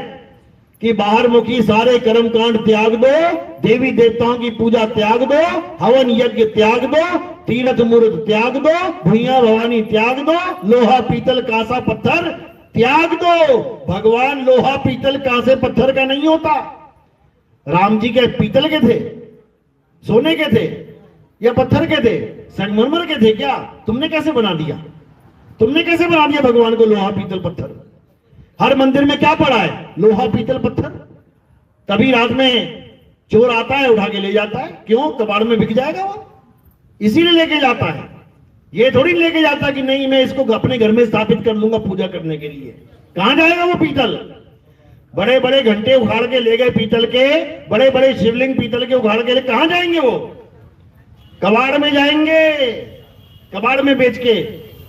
कि बाहर मुखी सारे कर्म कांड त्याग दो, देवी देवताओं की पूजा त्याग दो, हवन यज्ञ त्याग दो, तीर्थ मूर्त त्याग दो, भुइया भवानी त्याग दो, लोहा पीतल कांसा पत्थर त्याग दो। भगवान लोहा पीतल कांसे पत्थर का नहीं होता। राम जी के पीतल के थे, सोने के थे या पत्थर के थे, संगमरमर के थे क्या? तुमने कैसे बना दिया? तुमने कैसे बना दिया भगवान को लोहा पीतल पत्थर? हर मंदिर में क्या पड़ा है? लोहा पीतल पत्थर। तभी रात में चोर आता है, उठा के ले जाता है। क्यों? कबाड़ में बिक जाएगा वो, इसीलिए लेके जाता है। ये थोड़ी लेके जाता कि नहीं मैं इसको अपने घर में स्थापित कर लूंगा पूजा करने के लिए। कहां जाएगा वो पीतल? बड़े बड़े घंटे उखाड़ के ले गए पीतल के, बड़े बड़े शिवलिंग पीतल के उखाड़ के, कहां जाएंगे वो? कबाड़ में जाएंगे। कबाड़ में बेच के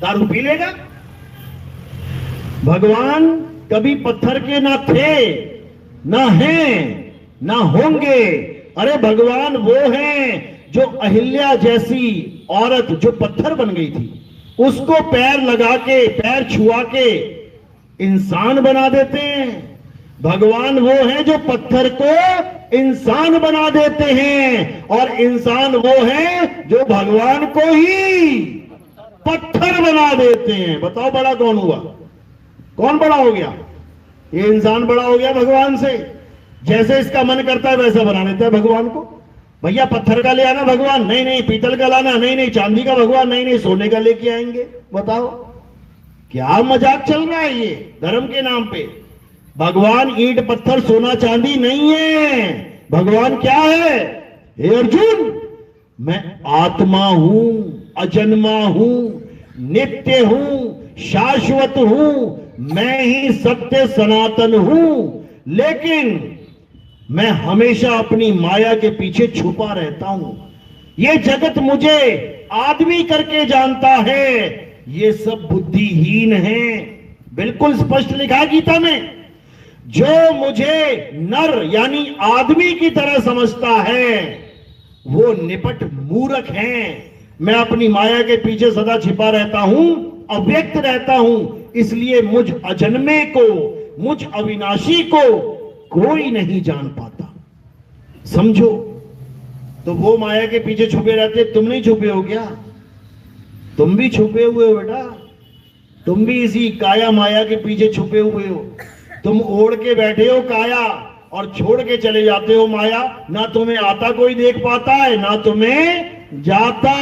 दारू पी लेगा। भगवान कभी पत्थर के ना थे, ना हैं, ना होंगे। अरे भगवान वो हैं जो अहिल्या जैसी औरत जो पत्थर बन गई थी, उसको पैर लगा के, पैर छुआ के इंसान बना देते हैं। भगवान वो हैं जो पत्थर को इंसान बना देते हैं, और इंसान वो हैं जो भगवान को ही पत्थर बना देते हैं। बताओ बड़ा कौन हुआ? कौन बड़ा हो गया? ये इंसान बड़ा हो गया भगवान से। जैसे इसका मन करता है वैसा बना देता है भगवान को। भैया पत्थर का ले आना भगवान, नहीं नहीं पीतल का लाना, नहीं नहीं चांदी का भगवान, नहीं नहीं सोने का लेके आएंगे। बताओ क्या मजाक चल रहा है ये धर्म के नाम पे। भगवान ईंट पत्थर सोना चांदी नहीं है। भगवान क्या है? हे अर्जुन, मैं आत्मा हूं, अजन्मा हूं, नित्य हूं, शाश्वत हूं, मैं ही सत्य सनातन हूं। लेकिन मैं हमेशा अपनी माया के पीछे छुपा रहता हूं। ये जगत मुझे आदमी करके जानता है। ये सब बुद्धिहीन हैं। बिल्कुल स्पष्ट लिखा है गीता में। जो मुझे नर यानी आदमी की तरह समझता है वो निपट मूर्ख है। मैं अपनी माया के पीछे सदा छिपा रहता हूं, अव्यक्त रहता हूं, इसलिए मुझ अजन्मे को, मुझ अविनाशी को कोई नहीं जान पाता। समझो। तो वो माया के पीछे छुपे रहते, तुम नहीं छुपे हो क्या? तुम भी छुपे हुए हो बेटा। तुम भी इसी काया माया के पीछे छुपे हुए हो। तुम ओढ़ के बैठे हो काया और छोड़ के चले जाते हो माया। ना तुम्हें आता कोई देख पाता है, ना तुम्हें जाता।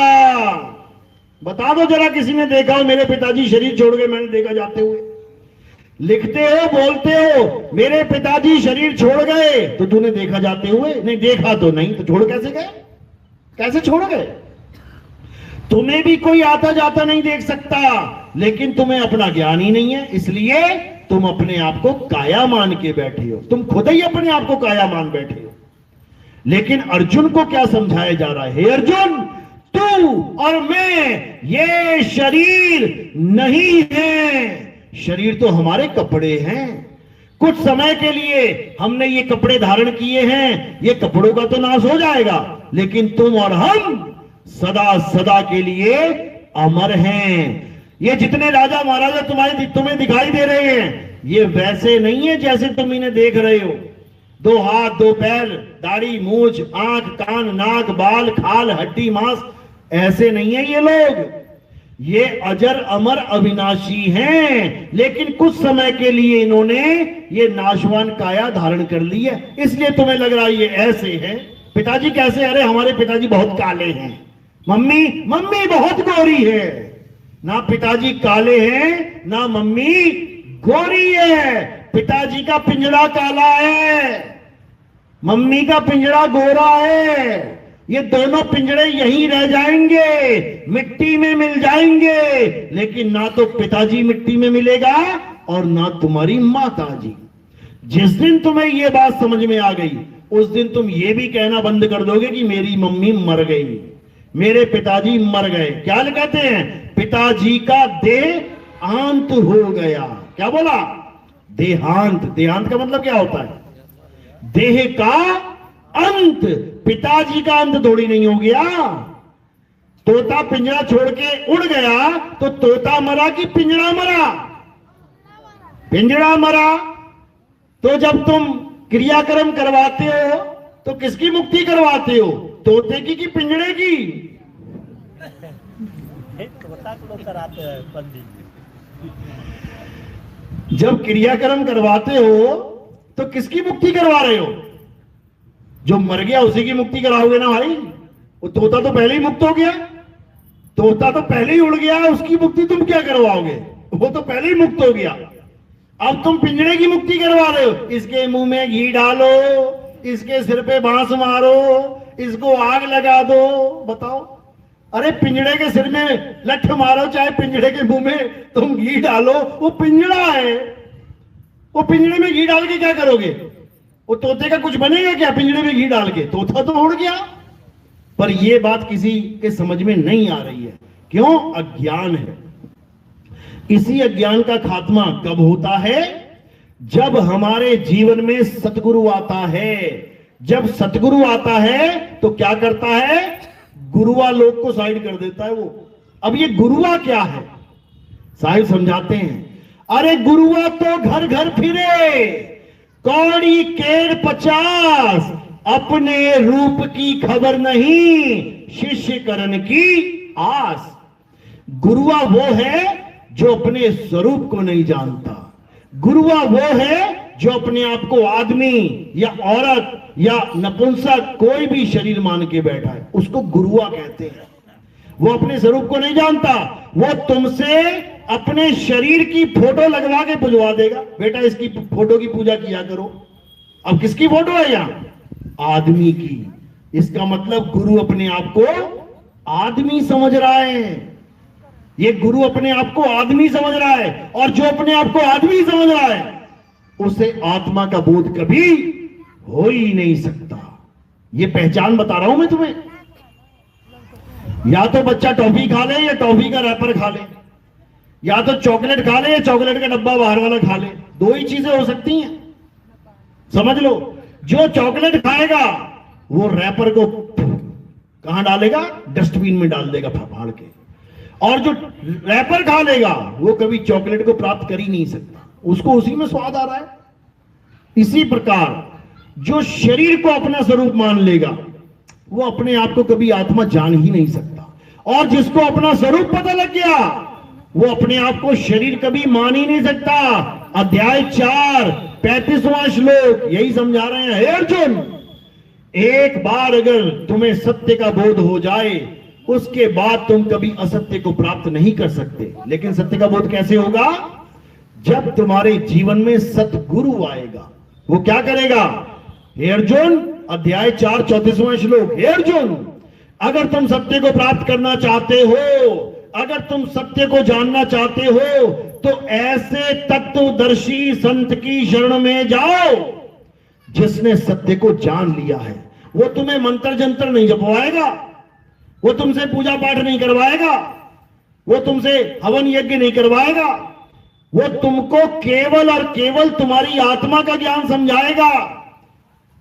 बता दो जरा, किसी ने देखा हो मेरे पिताजी शरीर छोड़ के? मैंने देखा जाते हुए। लिखते हो, बोलते हो मेरे पिताजी शरीर छोड़ गए, तो तूने देखा जाते हुए? नहीं देखा तो नहीं, तो छोड़ कैसे गए? कैसे छोड़ गए? तुम्हें भी कोई आता जाता नहीं देख सकता, लेकिन तुम्हें अपना ज्ञान ही नहीं है, इसलिए तुम अपने आप को काया मान के बैठे हो। तुम खुद ही अपने आप को काया मान बैठे हो। लेकिन अर्जुन को क्या समझाया जा रहा है? हे अर्जुन, तू और मैं ये शरीर नहीं है। शरीर तो हमारे कपड़े हैं। कुछ समय के लिए हमने ये कपड़े धारण किए हैं, ये कपड़ों का तो नाश हो जाएगा, लेकिन तुम और हम सदा सदा के लिए अमर हैं। ये जितने राजा महाराजा तुम्हें दिखाई दे रहे हैं, ये वैसे नहीं है जैसे तुम इन्हें देख रहे हो। 2 हाथ 2 पैर, दाढ़ी मूछ, आंख कान नाक बाल खाल हड्डी मांस, ऐसे नहीं है ये लोग। ये अजर अमर अविनाशी हैं, लेकिन कुछ समय के लिए इन्होंने ये नाशवान काया धारण कर ली है, इसलिए तुम्हें लग रहा है ये ऐसे हैं। पिताजी कैसे? अरे हमारे पिताजी बहुत काले हैं। मम्मी बहुत गोरी है। ना पिताजी काले हैं ना मम्मी गोरी है। पिताजी का पिंजड़ा काला है, मम्मी का पिंजड़ा गोरा है। ये दोनों पिंजड़े यहीं रह जाएंगे, मिट्टी में मिल जाएंगे, लेकिन ना तो पिताजी मिट्टी में मिलेगा और ना तुम्हारी माताजी। जिस दिन तुम्हें यह बात समझ में आ गई, उस दिन तुम ये भी कहना बंद कर दोगे कि मेरी मम्मी मर गई, मेरे पिताजी मर गए। क्या कहते हैं? पिताजी का देहांत हो गया। क्या बोला? देहांत। देहांत का मतलब क्या होता है? देह का अंत। पिताजी का अंत थोड़ी नहीं हो गया। तोता पिंजरा छोड़ के उड़ गया तो तोता मरा कि पिंजरा मरा? पिंजरा मरा। तो जब तुम क्रियाक्रम करवाते हो तो किसकी मुक्ति करवाते हो? तोते की कि पिंजरे की? तोता को लोग कराते हैं पंडित। जब क्रियाक्रम करवाते हो तो किसकी मुक्ति करवा रहे हो? जो मर गया उसी की मुक्ति कराओगे ना भाई। वो तोता तो पहले ही मुक्त हो गया, तोता तो पहले ही उड़ गया, उसकी मुक्ति तुम क्या करवाओगे? वो तो पहले ही मुक्त हो गया। अब तुम पिंजरे की मुक्ति करवा रहे हो। इसके मुंह में घी डालो, इसके सिर पे बांस मारो, इसको आग लगा दो। बताओ, अरे पिंजरे के सिर में लठ मारो, चाहे पिंजरे के मुंह में तुम घी डालो, वो पिंजरा है। वो पिंजरे में घी डाल के क्या करोगे? वो तोते का कुछ बनेगा क्या पिंजरे में घी डाल के? तोता तो उड़ गया। पर यह बात किसी के समझ में नहीं आ रही है। क्यों? अज्ञान है। इसी अज्ञान का खात्मा कब होता है? जब हमारे जीवन में सतगुरु आता है। जब सतगुरु आता है तो क्या करता है? गुरुआ लोग को साइड कर देता है वो। अब ये गुरुआ क्या है? साहिब समझाते हैं। अरे गुरुआ तो घर घर फिरे, कौड़ी केर 50, अपने रूप की खबर नहीं, शिष्य करण की आस। गुरुआ वो है जो अपने स्वरूप को नहीं जानता। गुरुआ वो है जो अपने आप को आदमी या औरत या नपुंसक कोई भी शरीर मान के बैठा है, उसको गुरुआ कहते हैं। वो अपने स्वरूप को नहीं जानता। वो तुमसे अपने शरीर की फोटो लगवा के पुजवा देगा, बेटा इसकी फोटो की पूजा किया करो। अब किसकी फोटो है यहां? आदमी की। इसका मतलब गुरु अपने आप को आदमी समझ रहा है। ये गुरु अपने आप को आदमी समझ रहा है, और जो अपने आप को आदमी समझ रहा है उसे आत्मा का बोध कभी हो ही नहीं सकता। ये पहचान बता रहा हूं मैं तुम्हें। या तो बच्चा टॉफी खा ले या टॉफी का रैपर खा ले, या तो चॉकलेट खा ले या चॉकलेट का डब्बा बाहर वाला खा ले। दो ही चीजें हो सकती हैं, समझ लो। जो चॉकलेट खाएगा वो रैपर को कहां डालेगा? डस्टबिन में डाल देगा फाड़ के। और जो रैपर खा लेगा वो कभी चॉकलेट को प्राप्त कर ही नहीं सकता, उसको उसी में स्वाद आ रहा है। इसी प्रकार जो शरीर को अपना स्वरूप मान लेगा वो अपने आप को कभी आत्मा जान ही नहीं सकता। और जिसको अपना स्वरूप पता लग गया वो अपने आप को शरीर कभी मान ही नहीं सकता। अध्याय 4 35वां श्लोक यही समझा रहे हैं। हे अर्जुन, एक बार अगर तुम्हें सत्य का बोध हो जाए उसके बाद तुम कभी असत्य को प्राप्त नहीं कर सकते। लेकिन सत्य का बोध कैसे होगा? जब तुम्हारे जीवन में सतगुरु आएगा। वो क्या करेगा? हे अर्जुन, अध्याय 4 34वां श्लोक। हे अर्जुन, अगर तुम सत्य को प्राप्त करना चाहते हो, अगर तुम सत्य को जानना चाहते हो, तो ऐसे तत्वदर्शी संत की शरण में जाओ जिसने सत्य को जान लिया है। वो तुम्हें मंत्र जंत्र नहीं जपवाएगा, वो तुमसे पूजा पाठ नहीं करवाएगा, वो तुमसे हवन यज्ञ नहीं करवाएगा। वो तुमको केवल और केवल तुम्हारी आत्मा का ज्ञान समझाएगा,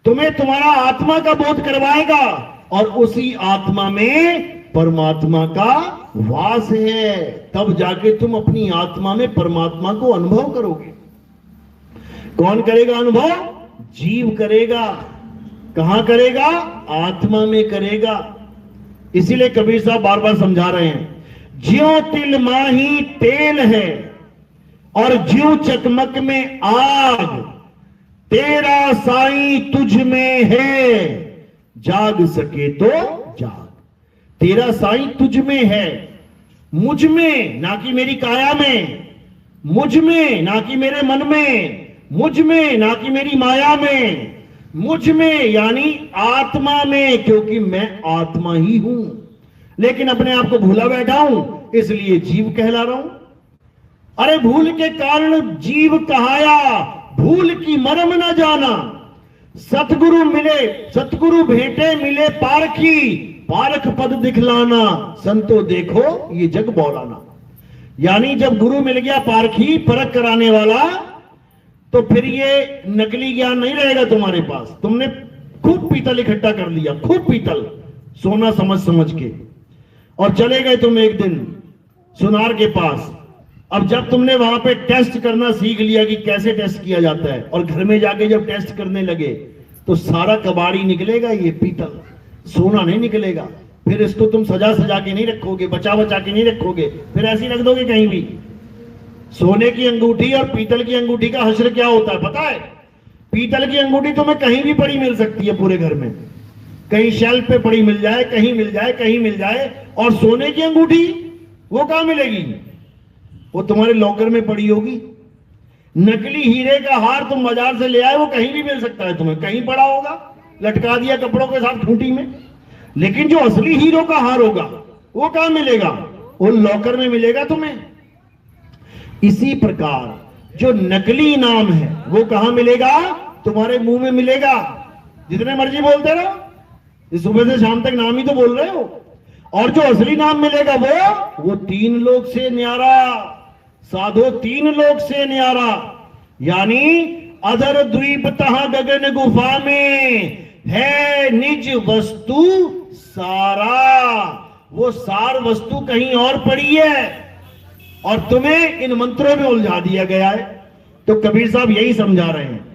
तुम्हें तुम्हारा आत्मा का बोध करवाएगा, और उसी आत्मा में परमात्मा का वास है। तब जाके तुम अपनी आत्मा में परमात्मा को अनुभव करोगे। कौन करेगा अनुभव? जीव करेगा। कहां करेगा? आत्मा में करेगा। इसीलिए कबीर साहब बार बार समझा रहे हैं, ज्यों तिल माही तेल है और ज्यों चकमक में आग, तेरा साईं तुझ में है, जाग सके तो जाग। तेरा साईं तुझ में है, मुझ में, ना कि मेरी काया में, मुझ में, ना कि मेरे मन में, मुझ में, ना कि मेरी माया में, मुझ में यानी आत्मा में, क्योंकि मैं आत्मा ही हूं। लेकिन अपने आप को भूला बैठा हूं, इसलिए जीव कहला रहा हूं। अरे भूल के कारण जीव कहाया, भूल की मरम न जाना। सतगुरु मिले, सतगुरु भेटे मिले पारखी, पारख पद दिखलाना, संतो देखो ये जग बौलाना। यानी जब गुरु मिल गया पारखी, परख कराने वाला, तो फिर ये नकली ज्ञान नहीं रहेगा तुम्हारे पास। तुमने खूब पीतल इकट्ठा कर लिया, खूब पीतल, सोना समझ समझ के, और चले गए तुम एक दिन सुनार के पास। अब जब तुमने वहां पे टेस्ट करना सीख लिया कि कैसे टेस्ट किया जाता है, और घर में जाके जब टेस्ट करने लगे तो सारा कबाड़ी निकलेगा, ये पीतल, सोना नहीं निकलेगा। फिर इसको तुम सजा सजा के नहीं रखोगे, बचा बचा के नहीं रखोगे, फिर ऐसे ही रख दोगे कहीं भी। सोने की अंगूठी और पीतल की अंगूठी का हश्र क्या होता है पता है? पीतल की अंगूठी तुम्हें कहीं भी पड़ी मिल सकती है पूरे घर में, कहीं शेल्फ पे पड़ी मिल जाए, कहीं मिल जाए, कहीं मिल जाए। और सोने की अंगूठी वो कहां मिलेगी? वो तुम्हारे लॉकर में पड़ी होगी। नकली हीरे का हार तुम बाजार से ले आए, वो कहीं भी मिल सकता है तुम्हें, कहीं पड़ा होगा, लटका दिया कपड़ों के साथ खूंटी में। लेकिन जो असली हीरो का हार होगा वो कहां मिलेगा? वो लॉकर में मिलेगा तुम्हें। इसी प्रकार जो नकली नाम है वो कहां मिलेगा? तुम्हारे मुंह में मिलेगा। जितने मर्जी बोलते रहो, सुबह से शाम तक नाम ही तो बोल रहे हो। और जो असली नाम मिलेगा वो तीन लोक से न्यारा, साधो तीन लोक से न्यारा। यानी अधर द्वीप तहा गगन गुफा में है निज वस्तु सारा। वो सार वस्तु कहीं और पड़ी है और तुम्हें इन मंत्रों में उलझा दिया गया है। तो कबीर साहब यही समझा रहे हैं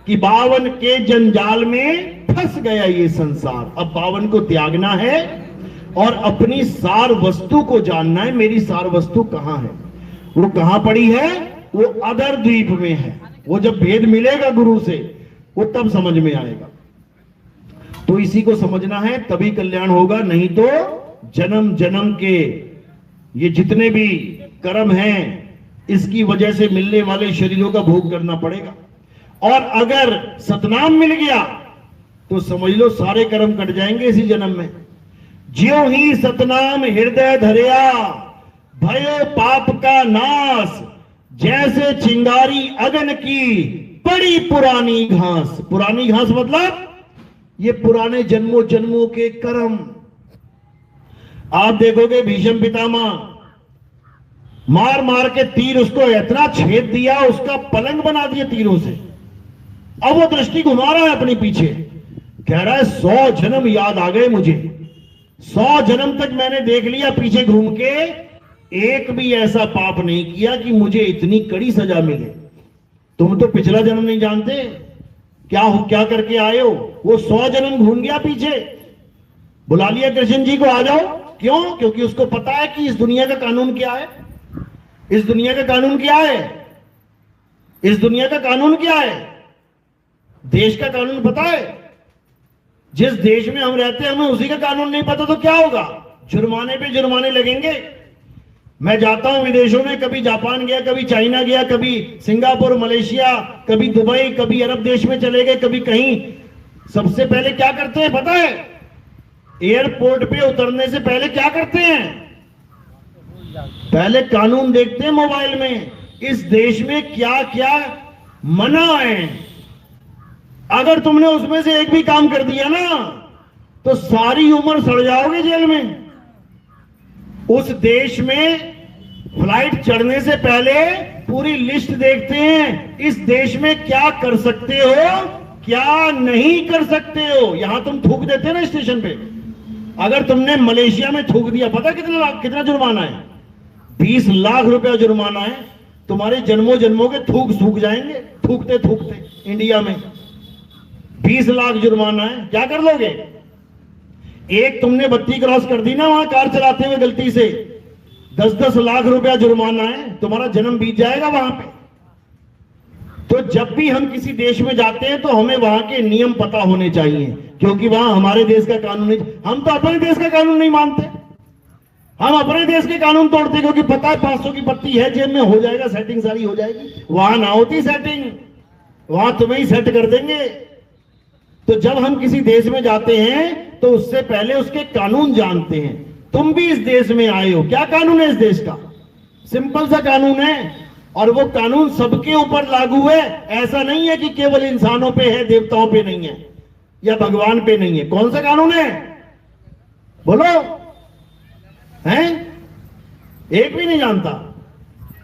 कि बावन के जंजाल में फंस गया ये संसार। अब बावन को त्यागना है और अपनी सार वस्तु को जानना है। मेरी सार वस्तु कहां है? वो कहां पड़ी है? वो अधर द्वीप में है। वो जब भेद मिलेगा गुरु से, वो तब समझ में आएगा। तो इसी को समझना है, तभी कल्याण होगा। नहीं तो जन्म जन्म के ये जितने भी कर्म हैं, इसकी वजह से मिलने वाले शरीरों का भोग करना पड़ेगा। और अगर सतनाम मिल गया तो समझ लो सारे कर्म कट जाएंगे इसी जन्म में। ज्यों ही सतनाम हृदय धरिया, भयो पाप का नाश, जैसे चिंगारी अगन की बड़ी पुरानी घास। पुरानी घास मतलब ये पुराने जन्मों जन्मों के कर्म। आप देखोगे भीष्म पितामह मार मार के तीर उसको इतना छेद दिया, उसका पलंग बना दिया तीरों से। अब वो दृष्टि घुमा रहा है अपने पीछे, कह रहा है 100 जन्म याद आ गए मुझे, 100 जन्म तक मैंने देख लिया पीछे घूम के, एक भी ऐसा पाप नहीं किया कि मुझे इतनी कड़ी सजा मिले। तुम तो पिछला जन्म नहीं जानते क्या करके आए हो। वो 100 जन्म घूम गया पीछे, बुला लिया कृष्ण जी को, आ जाओ। क्यों? क्योंकि उसको पता है कि इस दुनिया का कानून क्या है। इस दुनिया का कानून क्या है? इस दुनिया का कानून क्या है? देश का कानून पता है? जिस देश में हम रहते हैं हमें उसी का कानून नहीं पता तो क्या होगा? जुर्माने पे जुर्माने लगेंगे। मैं जाता हूं विदेशों में, कभी जापान गया, कभी चाइना गया, कभी सिंगापुर, मलेशिया, कभी दुबई, कभी अरब देश में चले गए, कभी कहीं। सबसे पहले क्या करते हैं पता है? एयरपोर्ट पे उतरने से पहले क्या करते हैं? पहले कानून देखते हैं मोबाइल में, इस देश में क्या क्या मना है। अगर तुमने उसमें से एक भी काम कर दिया ना तो सारी उम्र सड़ जाओगे जेल में। उस देश में फ्लाइट चढ़ने से पहले पूरी लिस्ट देखते हैं, इस देश में क्या कर सकते हो, क्या नहीं कर सकते हो। यहां तुम थूक देते हैं ना स्टेशन पे, अगर तुमने मलेशिया में थूक दिया, पता कितना जुर्माना है? 20 लाख रुपया जुर्माना है। तुम्हारे जन्मों जन्मों के थूक सूख जाएंगे, थूकते थूकते। इंडिया में 20 लाख जुर्माना है, क्या कर लोगे? एक तुमने बत्ती क्रॉस कर दी ना वहां कार चलाते हुए गलती से, 10-10 लाख रुपया जुर्माना है, तुम्हारा जन्म बीत जाएगा वहां पे। तो जब भी हम किसी देश में जाते हैं तो हमें वहां के नियम पता होने चाहिए, क्योंकि वहां हमारे देश का कानून नहीं। हम तो अपने देश का कानून नहीं मानते, हम अपने देश के कानून तोड़ते, क्योंकि पता है 500 की पत्ती है जेब में, हो जाएगा, सेटिंग सारी हो जाएगी। वहां ना होती सेटिंग, वहां तुम्हें ही सेट कर देंगे। तो जब हम किसी देश में जाते हैं तो उससे पहले उसके कानून जानते हैं। तुम भी इस देश में आए हो, क्या कानून है इस देश का? सिंपल सा कानून है, और वो कानून सबके ऊपर लागू है। ऐसा नहीं है कि केवल इंसानों पे है, देवताओं पे नहीं है, या भगवान पे नहीं है। कौन सा कानून है बोलो? हैं? एक भी नहीं जानता?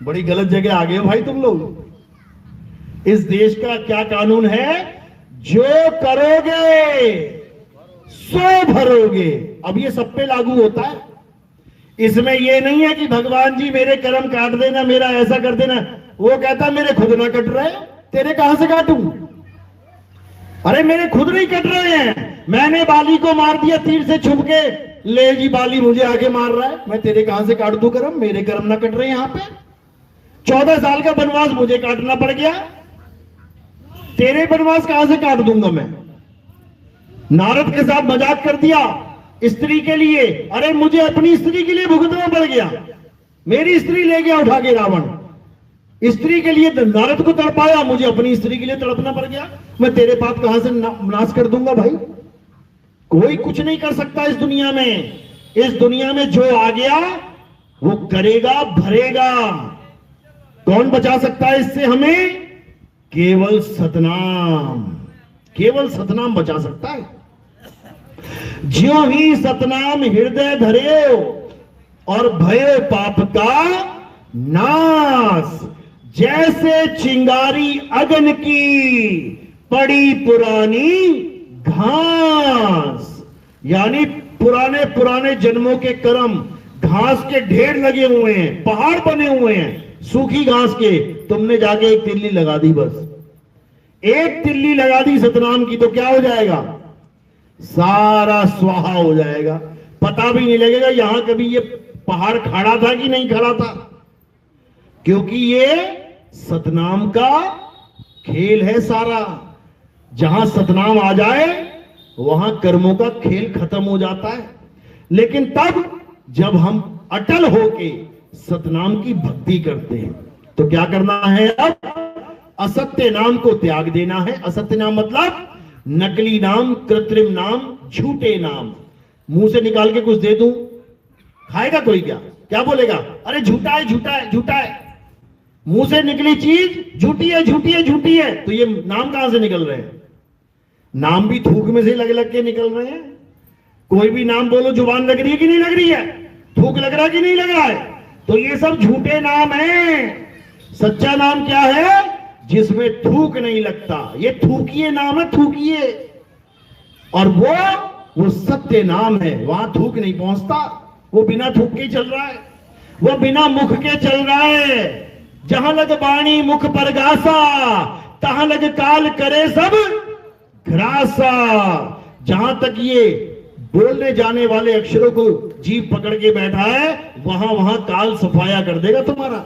बड़ी गलत जगह आ गए हो भाई तुम लोग। इस देश का क्या कानून है? जो करोगे सो भरोगे। अब ये सब पे लागू होता है। इसमें ये नहीं है कि भगवान जी मेरे कर्म काट देना, मेरा ऐसा कर देना। वो कहता मेरे खुद ना कट रहे, तेरे कहां से काटूं? अरे मेरे खुद नहीं कट रहे हैं, मैंने बाली को मार दिया तीर से छुप के, ले जी बाली मुझे आगे मार रहा है, मैं तेरे कहां से काट दूं कर्म? मेरे कर्म ना कट रहे यहां पे। 14 साल का वनवास मुझे काटना पड़ गया, तेरे वनवास कहां से काट दूंगा मैं? नारद के साथ मजाक कर दिया स्त्री के लिए, अरे मुझे अपनी स्त्री के लिए भुगतना पड़ गया, मेरी स्त्री ले गया उठा के रावण। स्त्री के लिए नारद को तड़पाया, मुझे अपनी स्त्री के लिए तड़पना पड़ गया। मैं तेरे पाप कहां से नाश कर दूंगा भाई? कोई कुछ नहीं कर सकता इस दुनिया में। इस दुनिया में जो आ गया वो करेगा, भरेगा। कौन बचा सकता है इससे हमें? केवल सतनाम, केवल सतनाम बचा सकता है। ज्यों ही सतनाम हृदय धरे और भयो पाप का नाश, जैसे चिंगारी अग्नि की पड़ी पुरानी घास। यानी पुराने पुराने जन्मों के कर्म, घास के ढेर लगे हुए हैं, पहाड़ बने हुए हैं सूखी घास के। तुमने जाके एक तिल्ली लगा दी, बस एक तिल्ली लगा दी सतनाम की, तो क्या हो जाएगा? सारा स्वाहा हो जाएगा। पता भी नहीं लगेगा यहां कभी ये पहाड़ खड़ा था कि नहीं खड़ा था, क्योंकि ये सतनाम का खेल है सारा। जहां सतनाम आ जाए वहां कर्मों का खेल खत्म हो जाता है। लेकिन तब जब हम अटल होके सतनाम की भक्ति करते हैं तो क्या करना है? अब असत्य नाम को त्याग देना है। असत्य नाम मतलब नकली नाम, कृत्रिम नाम, झूठे नाम। मुंह से निकाल के कुछ दे दूं, खाएगा कोई? क्या बोलेगा? अरे झूठा है, झूठा है, झूठा है। मुंह से निकली चीज झूठी है, झूठी है, झूठी है। तो ये नाम कहां से निकल रहे हैं? नाम भी थूक में से लग लग के निकल रहे हैं। कोई भी नाम बोलो, जुबान लग रही है कि नहीं लग रही है? थूक लग रहा है कि नहीं लग रहा है? तो ये सब झूठे नाम है। सच्चा नाम क्या है? जिसमें थूक नहीं लगता। ये थूकिए नाम है, थूकिए। और वो सत्य नाम है, वहां थूक नहीं पहुंचता। वो बिना थूक के चल रहा है, वो बिना मुख के चल रहा है। जहां लग बाणी मुख पर गासा, तहां लग काल करे सब ग्रासा। जहां तक ये बोलने जाने वाले अक्षरों को जीभ पकड़ के बैठा है, वहां वहां काल सफाया कर देगा तुम्हारा।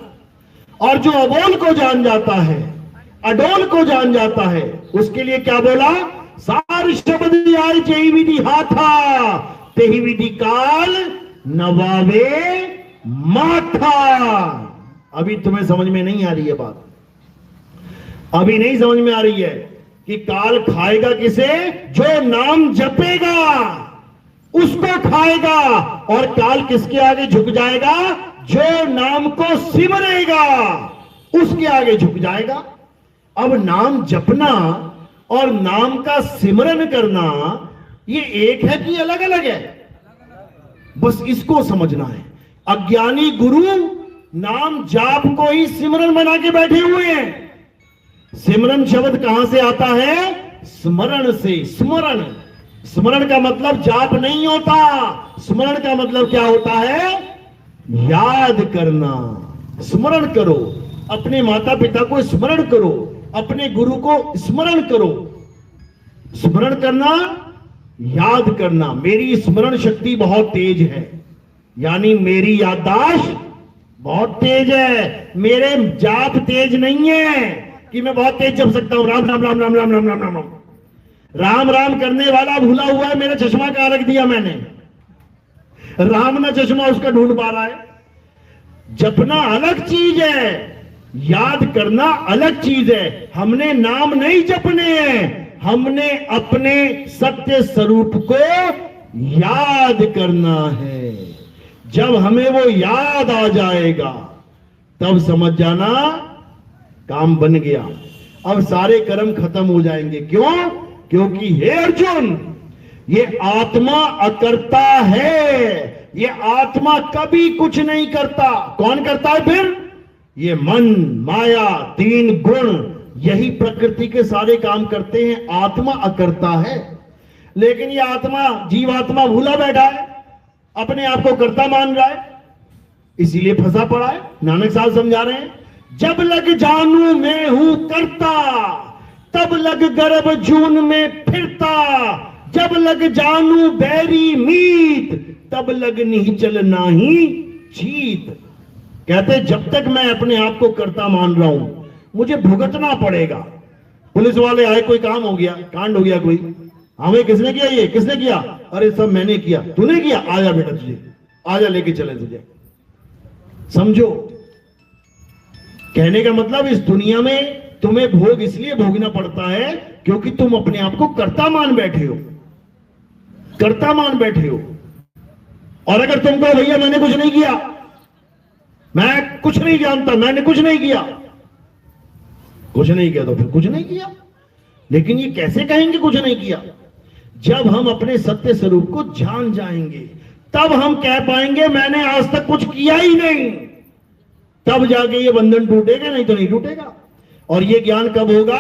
और जो अबोल को जान जाता है, अडोल को जान जाता है, उसके लिए क्या बोला? सार शब्द आय जय विधि हाथा, तेहि विधि काल नवावे माथा। अभी तुम्हें समझ में नहीं आ रही है बात? अभी नहीं समझ में आ रही है कि काल खाएगा किसे? जो नाम जपेगा उसको खाएगा। और काल किसके आगे झुक जाएगा? जो नाम को सिमरेगा उसके आगे झुक जाएगा। अब नाम जपना और नाम का सिमरन करना ये एक है कि अलग अलग है? बस इसको समझना है। अज्ञानी गुरु नाम जाप को ही सिमरन बना के बैठे हुए हैं। सिमरन शब्द कहां से आता है? स्मरण से। स्मरण, स्मरण का मतलब जाप नहीं होता, स्मरण का मतलब क्या होता है? याद करना। स्मरण करो, अपने माता पिता को स्मरण करो, अपने गुरु को स्मरण करो। स्मरण करना, याद करना। मेरी स्मरण शक्ति बहुत तेज है, यानी मेरी याददाश्त बहुत तेज है। मेरे जाप तेज नहीं है कि मैं बहुत तेज जप सकता हूं। राम राम राम राम राम राम राम राम राम राम राम करने वाला भूला हुआ है। मेरा चश्मा कहां रख दिया मैंने? राम ना चश्मा उसका ढूंढ पा रहा है। जपना अलग चीज है, याद करना अलग चीज है। हमने नाम नहीं जपने हैं, हमने अपने सत्य स्वरूप को याद करना है। जब हमें वो याद आ जाएगा तब समझ जाना काम बन गया। अब सारे कर्म खत्म हो जाएंगे। क्यों? क्योंकि हे अर्जुन, ये आत्मा अकर्ता है। ये आत्मा कभी कुछ नहीं करता। कौन करता है फिर? ये मन, माया, तीन गुण, यही प्रकृति के सारे काम करते हैं। आत्मा अकर्ता है। लेकिन ये आत्मा, जीवात्मा भूला बैठा है, अपने आप को कर्ता मान रहा है, इसीलिए फंसा पड़ा है। नानक साहब समझा रहे हैं, जब लग जानू मैं हूं करता, तब लग गर्भ जून में फिरता। जब लग जानू बैरी मीत, तब लग निश्चल नाही चीत। कहते जब तक मैं अपने आप को कर्ता मान रहा हूं, मुझे भुगतना पड़ेगा। पुलिस वाले आए, कोई काम हो गया, कांड हो गया कोई, हमें किसने किया? ये किसने किया? अरे सब मैंने किया। तूने किया? आजा बेटा, तुझे आजा, लेके चले तुझे। समझो, कहने का मतलब इस दुनिया में तुम्हें भोग इसलिए भोगना पड़ता है क्योंकि तुम अपने आप को कर्ता मान बैठे हो, कर्ता मान बैठे हो। और अगर तुम कहो भैया मैंने कुछ नहीं किया, मैं कुछ नहीं जानता, मैंने कुछ नहीं किया, कुछ नहीं किया, तो फिर कुछ नहीं किया। लेकिन ये कैसे कहेंगे कुछ नहीं किया? जब हम अपने सत्य स्वरूप को जान जाएंगे तब हम कह पाएंगे मैंने आज तक कुछ किया ही नहीं। तब जाके ये बंधन टूटेगा, नहीं तो नहीं टूटेगा। और ये ज्ञान कब होगा?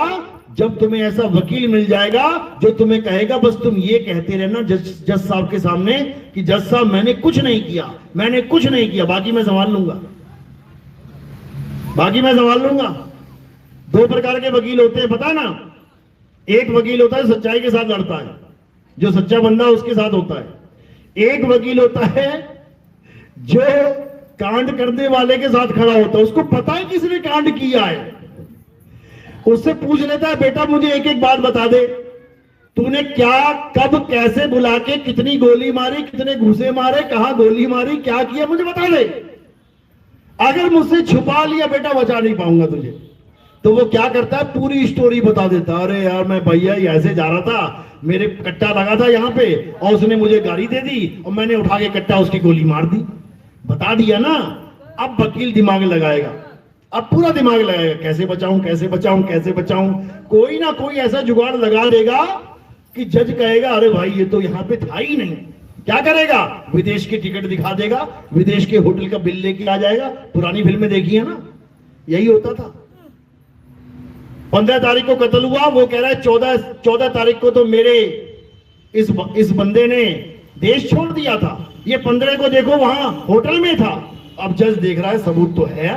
जब तुम्हें ऐसा वकील मिल जाएगा जो तुम्हें कहेगा बस तुम ये कहते रहना जज साहब के सामने कि जज साहब मैंने कुछ नहीं किया, मैंने कुछ नहीं किया, बाकी मैं संभाल लूंगा, बाकी मैं संभाल लूंगा। दो प्रकार के वकील होते हैं, पता ना? एक वकील होता है सच्चाई के साथ लड़ता है, जो सच्चा बंदा उसके साथ होता है। एक वकील होता है जो कांड करने वाले के साथ खड़ा होता है, उसको पता है किसने कांड किया है, उससे पूछ लेता है बेटा मुझे एक एक बात बता दे, तूने क्या, कब, कैसे बुला के, कितनी गोली मारी, कितने घूसे मारे, कहां गोली मारी, क्या किया, मुझे बता दे। अगर मुझसे छुपा लिया बेटा बचा नहीं पाऊंगा तुझे। तो वो क्या करता है, पूरी स्टोरी बता देता। अरे यार मैं भैया ऐसे जा रहा था, मेरे कट्टा लगा था यहाँ पे और उसने मुझे गाड़ी दे दी और मैंने उठा के कट्टा उसकी गोली मार दी। बता दिया ना। अब वकील दिमाग लगाएगा, अब पूरा दिमाग लगाएगा, कैसे बचाऊं, कैसे बचाऊं, कैसे बचाऊं। कोई ना कोई ऐसा जुगाड़ लगा देगा कि जज कहेगा अरे भाई ये तो यहाँ पे था ही नहीं। क्या करेगा? विदेश की टिकट दिखा देगा, विदेश के होटल का बिल लेके आ जाएगा। पुरानी फिल्में देखी है ना, यही होता था। 15 तारीख को कत्ल हुआ, वो कह रहा है 14 तारीख को तो मेरे इस बंदे ने देश छोड़ दिया था, ये 15 को देखो वहां होटल में था। अब जज देख रहा है सबूत तो है,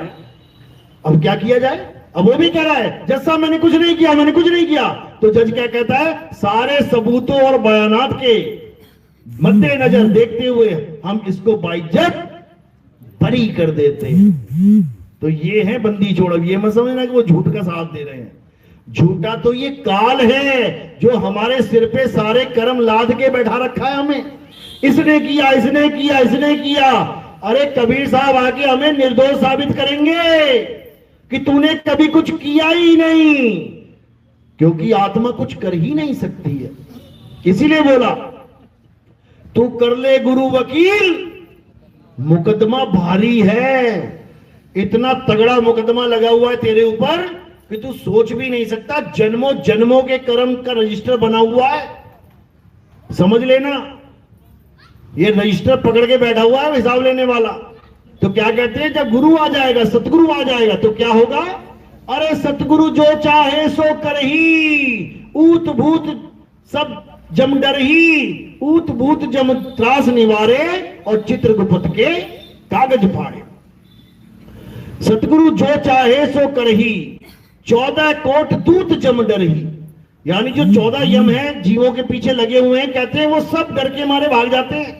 अब क्या किया जाए? अब वो भी कह रहा है जज साहब मैंने कुछ नहीं किया, मैंने कुछ नहीं किया। तो जज क्या कहता है, सारे सबूतों और बयानात के मद्देनजर देखते हुए हम इसको बाइज्जत बरी कर देते हैं। तो ये है बंदी छोड़। अब ये मत समझना कि वो झूठ का साथ दे रहे हैं। झूठा तो ये काल है जो हमारे सिर पे सारे कर्म लाद के बैठा रखा है हमें। इसने किया, इसने किया, इसने किया। अरे कबीर साहब आके हमें निर्दोष साबित करेंगे कि तूने कभी कुछ किया ही नहीं, क्योंकि आत्मा कुछ कर ही नहीं सकती है। इसीलिए बोला तू कर ले गुरु वकील, मुकदमा भारी है। इतना तगड़ा मुकदमा लगा हुआ है तेरे ऊपर कि तू सोच भी नहीं सकता। जन्मों जन्मों के कर्म का रजिस्टर बना हुआ है, समझ लेना। ये रजिस्टर पकड़ के बैठा हुआ है हिसाब लेने वाला। तो क्या कहते हैं, जब गुरु आ जाएगा, सतगुरु आ जाएगा तो क्या होगा? अरे सतगुरु जो चाहे सो कर ही, ऊत भूत सब जमडर ही ऊत भूत जम त्रास निवारे और चित्रगुप्त के कागज फाड़े। सतगुरु जो चाहे सो करही 14 कोट दूत जमडर ही। यानी जो 14 यम हैं जीवों के पीछे लगे हुए हैं, कहते हैं वो सब डर के मारे भाग जाते हैं।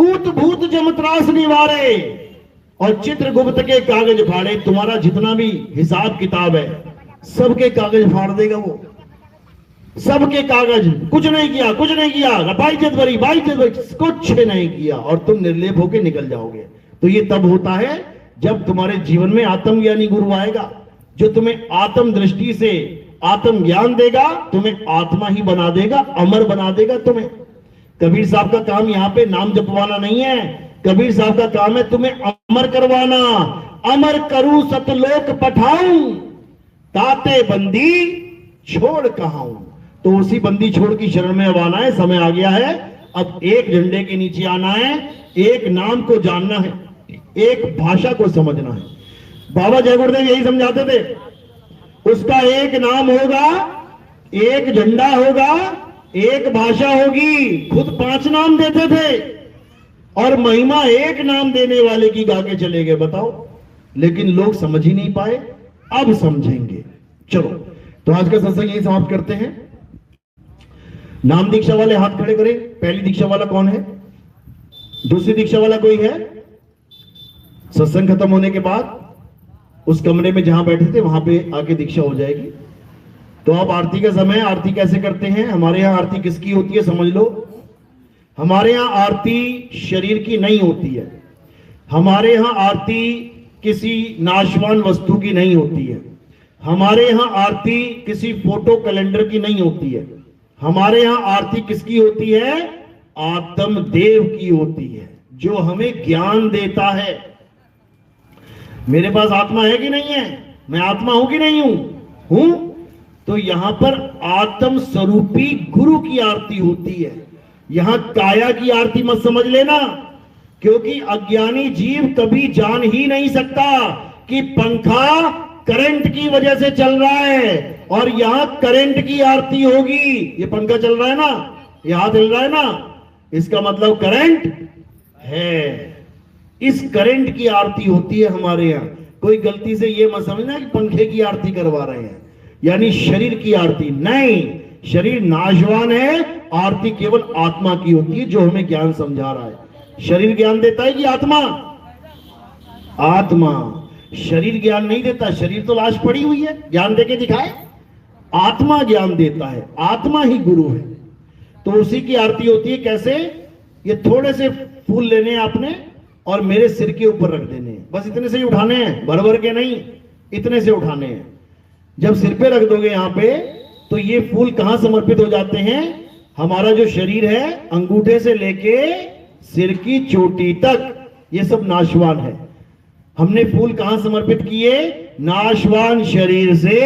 ऊत भूत जम त्रास निवारे और चित्रगुप्त के कागज फाड़े। तुम्हारा जितना भी हिसाब किताब है सबके कागज फाड़ देगा वो, सबके कागज। कुछ नहीं किया, कुछ नहीं किया, बाइज्जत भरी, कुछ नहीं किया और तुम निर्लेप होकर निकल जाओगे। तो ये तब होता है जब तुम्हारे जीवन में आत्मज्ञानी गुरु आएगा, जो तुम्हें आत्म दृष्टि से आत्म ज्ञान देगा, तुम्हें आत्मा ही बना देगा, अमर बना देगा तुम्हें। कबीर साहब का काम यहाँ पे नाम जपवाना नहीं है, कबीर साहब का काम है तुम्हें अमर करवाना। अमर करूं सतलोक पठाऊं, ताते बंदी छोड़ कहाऊं। तो उसी बंदी छोड़ की शरण में अब आना है, समय आ गया है। अब एक झंडे के नीचे आना है, एक नाम को जानना है, एक भाषा को समझना है। बाबा जय गुरुदेव यही समझाते थे, उसका एक नाम होगा, एक झंडा होगा, एक भाषा होगी। खुद 5 नाम देते थे और महिमा एक नाम देने वाले की गा के चले गए। बताओ, लेकिन लोग समझ ही नहीं पाए, अब समझेंगे। चलो, तो आज का सत्संग यही समाप्त करते हैं। नाम दीक्षा वाले हाथ खड़े करें। पहली दीक्षा वाला कौन है? दूसरी दीक्षा वाला कोई है? सत्संग खत्म होने के बाद उस कमरे में जहां बैठे थे वहां पे आके दीक्षा हो जाएगी। तो अब आरती का समय, आरती कैसे करते हैं? हमारे यहाँ आरती किसकी होती है समझ लो। हमारे यहाँ आरती शरीर की नहीं होती है, हमारे यहाँ आरती किसी नाशवान वस्तु की नहीं होती है, हमारे यहाँ आरती किसी फोटो कैलेंडर की नहीं होती है। हमारे यहाँ आरती किसकी होती है? आत्मदेव की होती है, जो हमें ज्ञान देता है। मेरे पास आत्मा है कि नहीं है? मैं आत्मा हूं कि नहीं हूं? तो यहां पर आत्म स्वरूपी गुरु की आरती होती है। यहां काया की आरती मत समझ लेना, क्योंकि अज्ञानी जीव कभी जान ही नहीं सकता कि पंखा करंट की वजह से चल रहा है और यहां करंट की आरती होगी। ये पंखा चल रहा है ना, ये हाथ हिल रहा है ना, इसका मतलब करंट है। इस करंट की आरती होती है हमारे यहाँ। कोई गलती से ये मत समझना कि पंखे की आरती करवा रहे हैं, यानी शरीर की आरती नहीं। शरीर नाशवान है, आरती केवल आत्मा की होती है, जो हमें ज्ञान समझा रहा है। शरीर ज्ञान देता है कि आत्मा? आत्मा। शरीर ज्ञान नहीं देता, शरीर तो लाश पड़ी हुई है, ज्ञान देके दिखाए। आत्मा ज्ञान देता है, आत्मा ही गुरु है। तो उसी की आरती होती है। कैसे? ये थोड़े से फूल लेने हैं आपने और मेरे सिर के ऊपर रख देने हैं, बस इतने से ही उठाने हैं, भर भर के नहीं, इतने से उठाने हैं। जब सिर पे रख दोगे यहां पे, तो ये फूल कहां समर्पित हो जाते हैं? हमारा जो शरीर है, अंगूठे से लेके सिर की चोटी तक, ये सब नाशवान है। हमने फूल कहां समर्पित किए? नाशवान शरीर से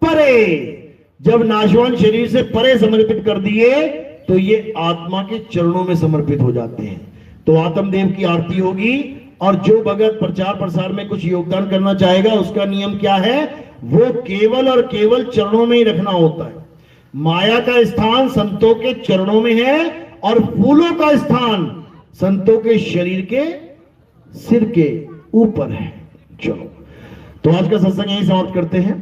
परे। जब नाशवान शरीर से परे समर्पित कर दिए तो ये आत्मा के चरणों में समर्पित हो जाते हैं। तो आत्मदेव की आरती होगी। और जो भगत प्रचार प्रसार में कुछ योगदान करना चाहेगा, उसका नियम क्या है? वो केवल और केवल चरणों में ही रखना होता है। माया का स्थान संतों के चरणों में है और फूलों का स्थान संतों के शरीर के सिर के ऊपर है। चलो, तो आज का सत्संग यही समाप्त करते हैं।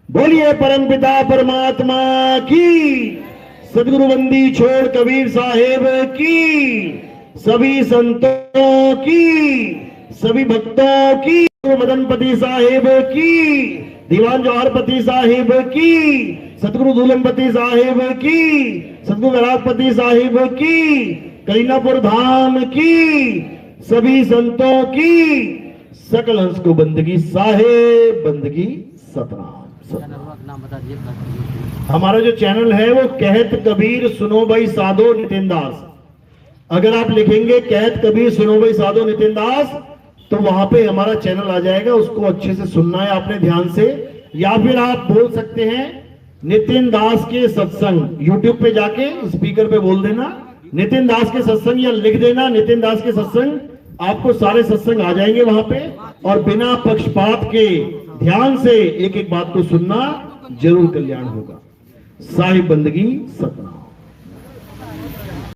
बोलिए परमपिता परमात्मा की, सदगुरु बंदी छोड़ कबीर साहेब की, सभी संतों की, सभी भक्तों की, मदनपति साहेब की, दीवान जौहरपति साहिब की, सतगुरु दूलमपति साहिब की, सतगुरु विराटपति साहिब की, कलीनापुर धाम की, सभी संतों की, सकल हंस को बंदगी साहेब, बंदगी सतनाम। हमारा जो चैनल है वो कहत कबीर सुनो भाई साधो नितिन दास। अगर आप लिखेंगे कहत कबीर सुनो भाई साधो नितिन दास, तो वहां पे हमारा चैनल आ जाएगा। उसको अच्छे से सुनना है आपने ध्यान से। या फिर आप बोल सकते हैं नितिन दास के सत्संग, यूट्यूब पे जाके स्पीकर पे बोल देना नितिन दास के सत्संग, या लिख देना नितिन दास के सत्संग। आपको सारे सत्संग आ जाएंगे वहां पे, और बिना पक्षपात के ध्यान से एक एक बात को सुनना, जरूर कल्याण होगा। साहिब बंदगी सतना।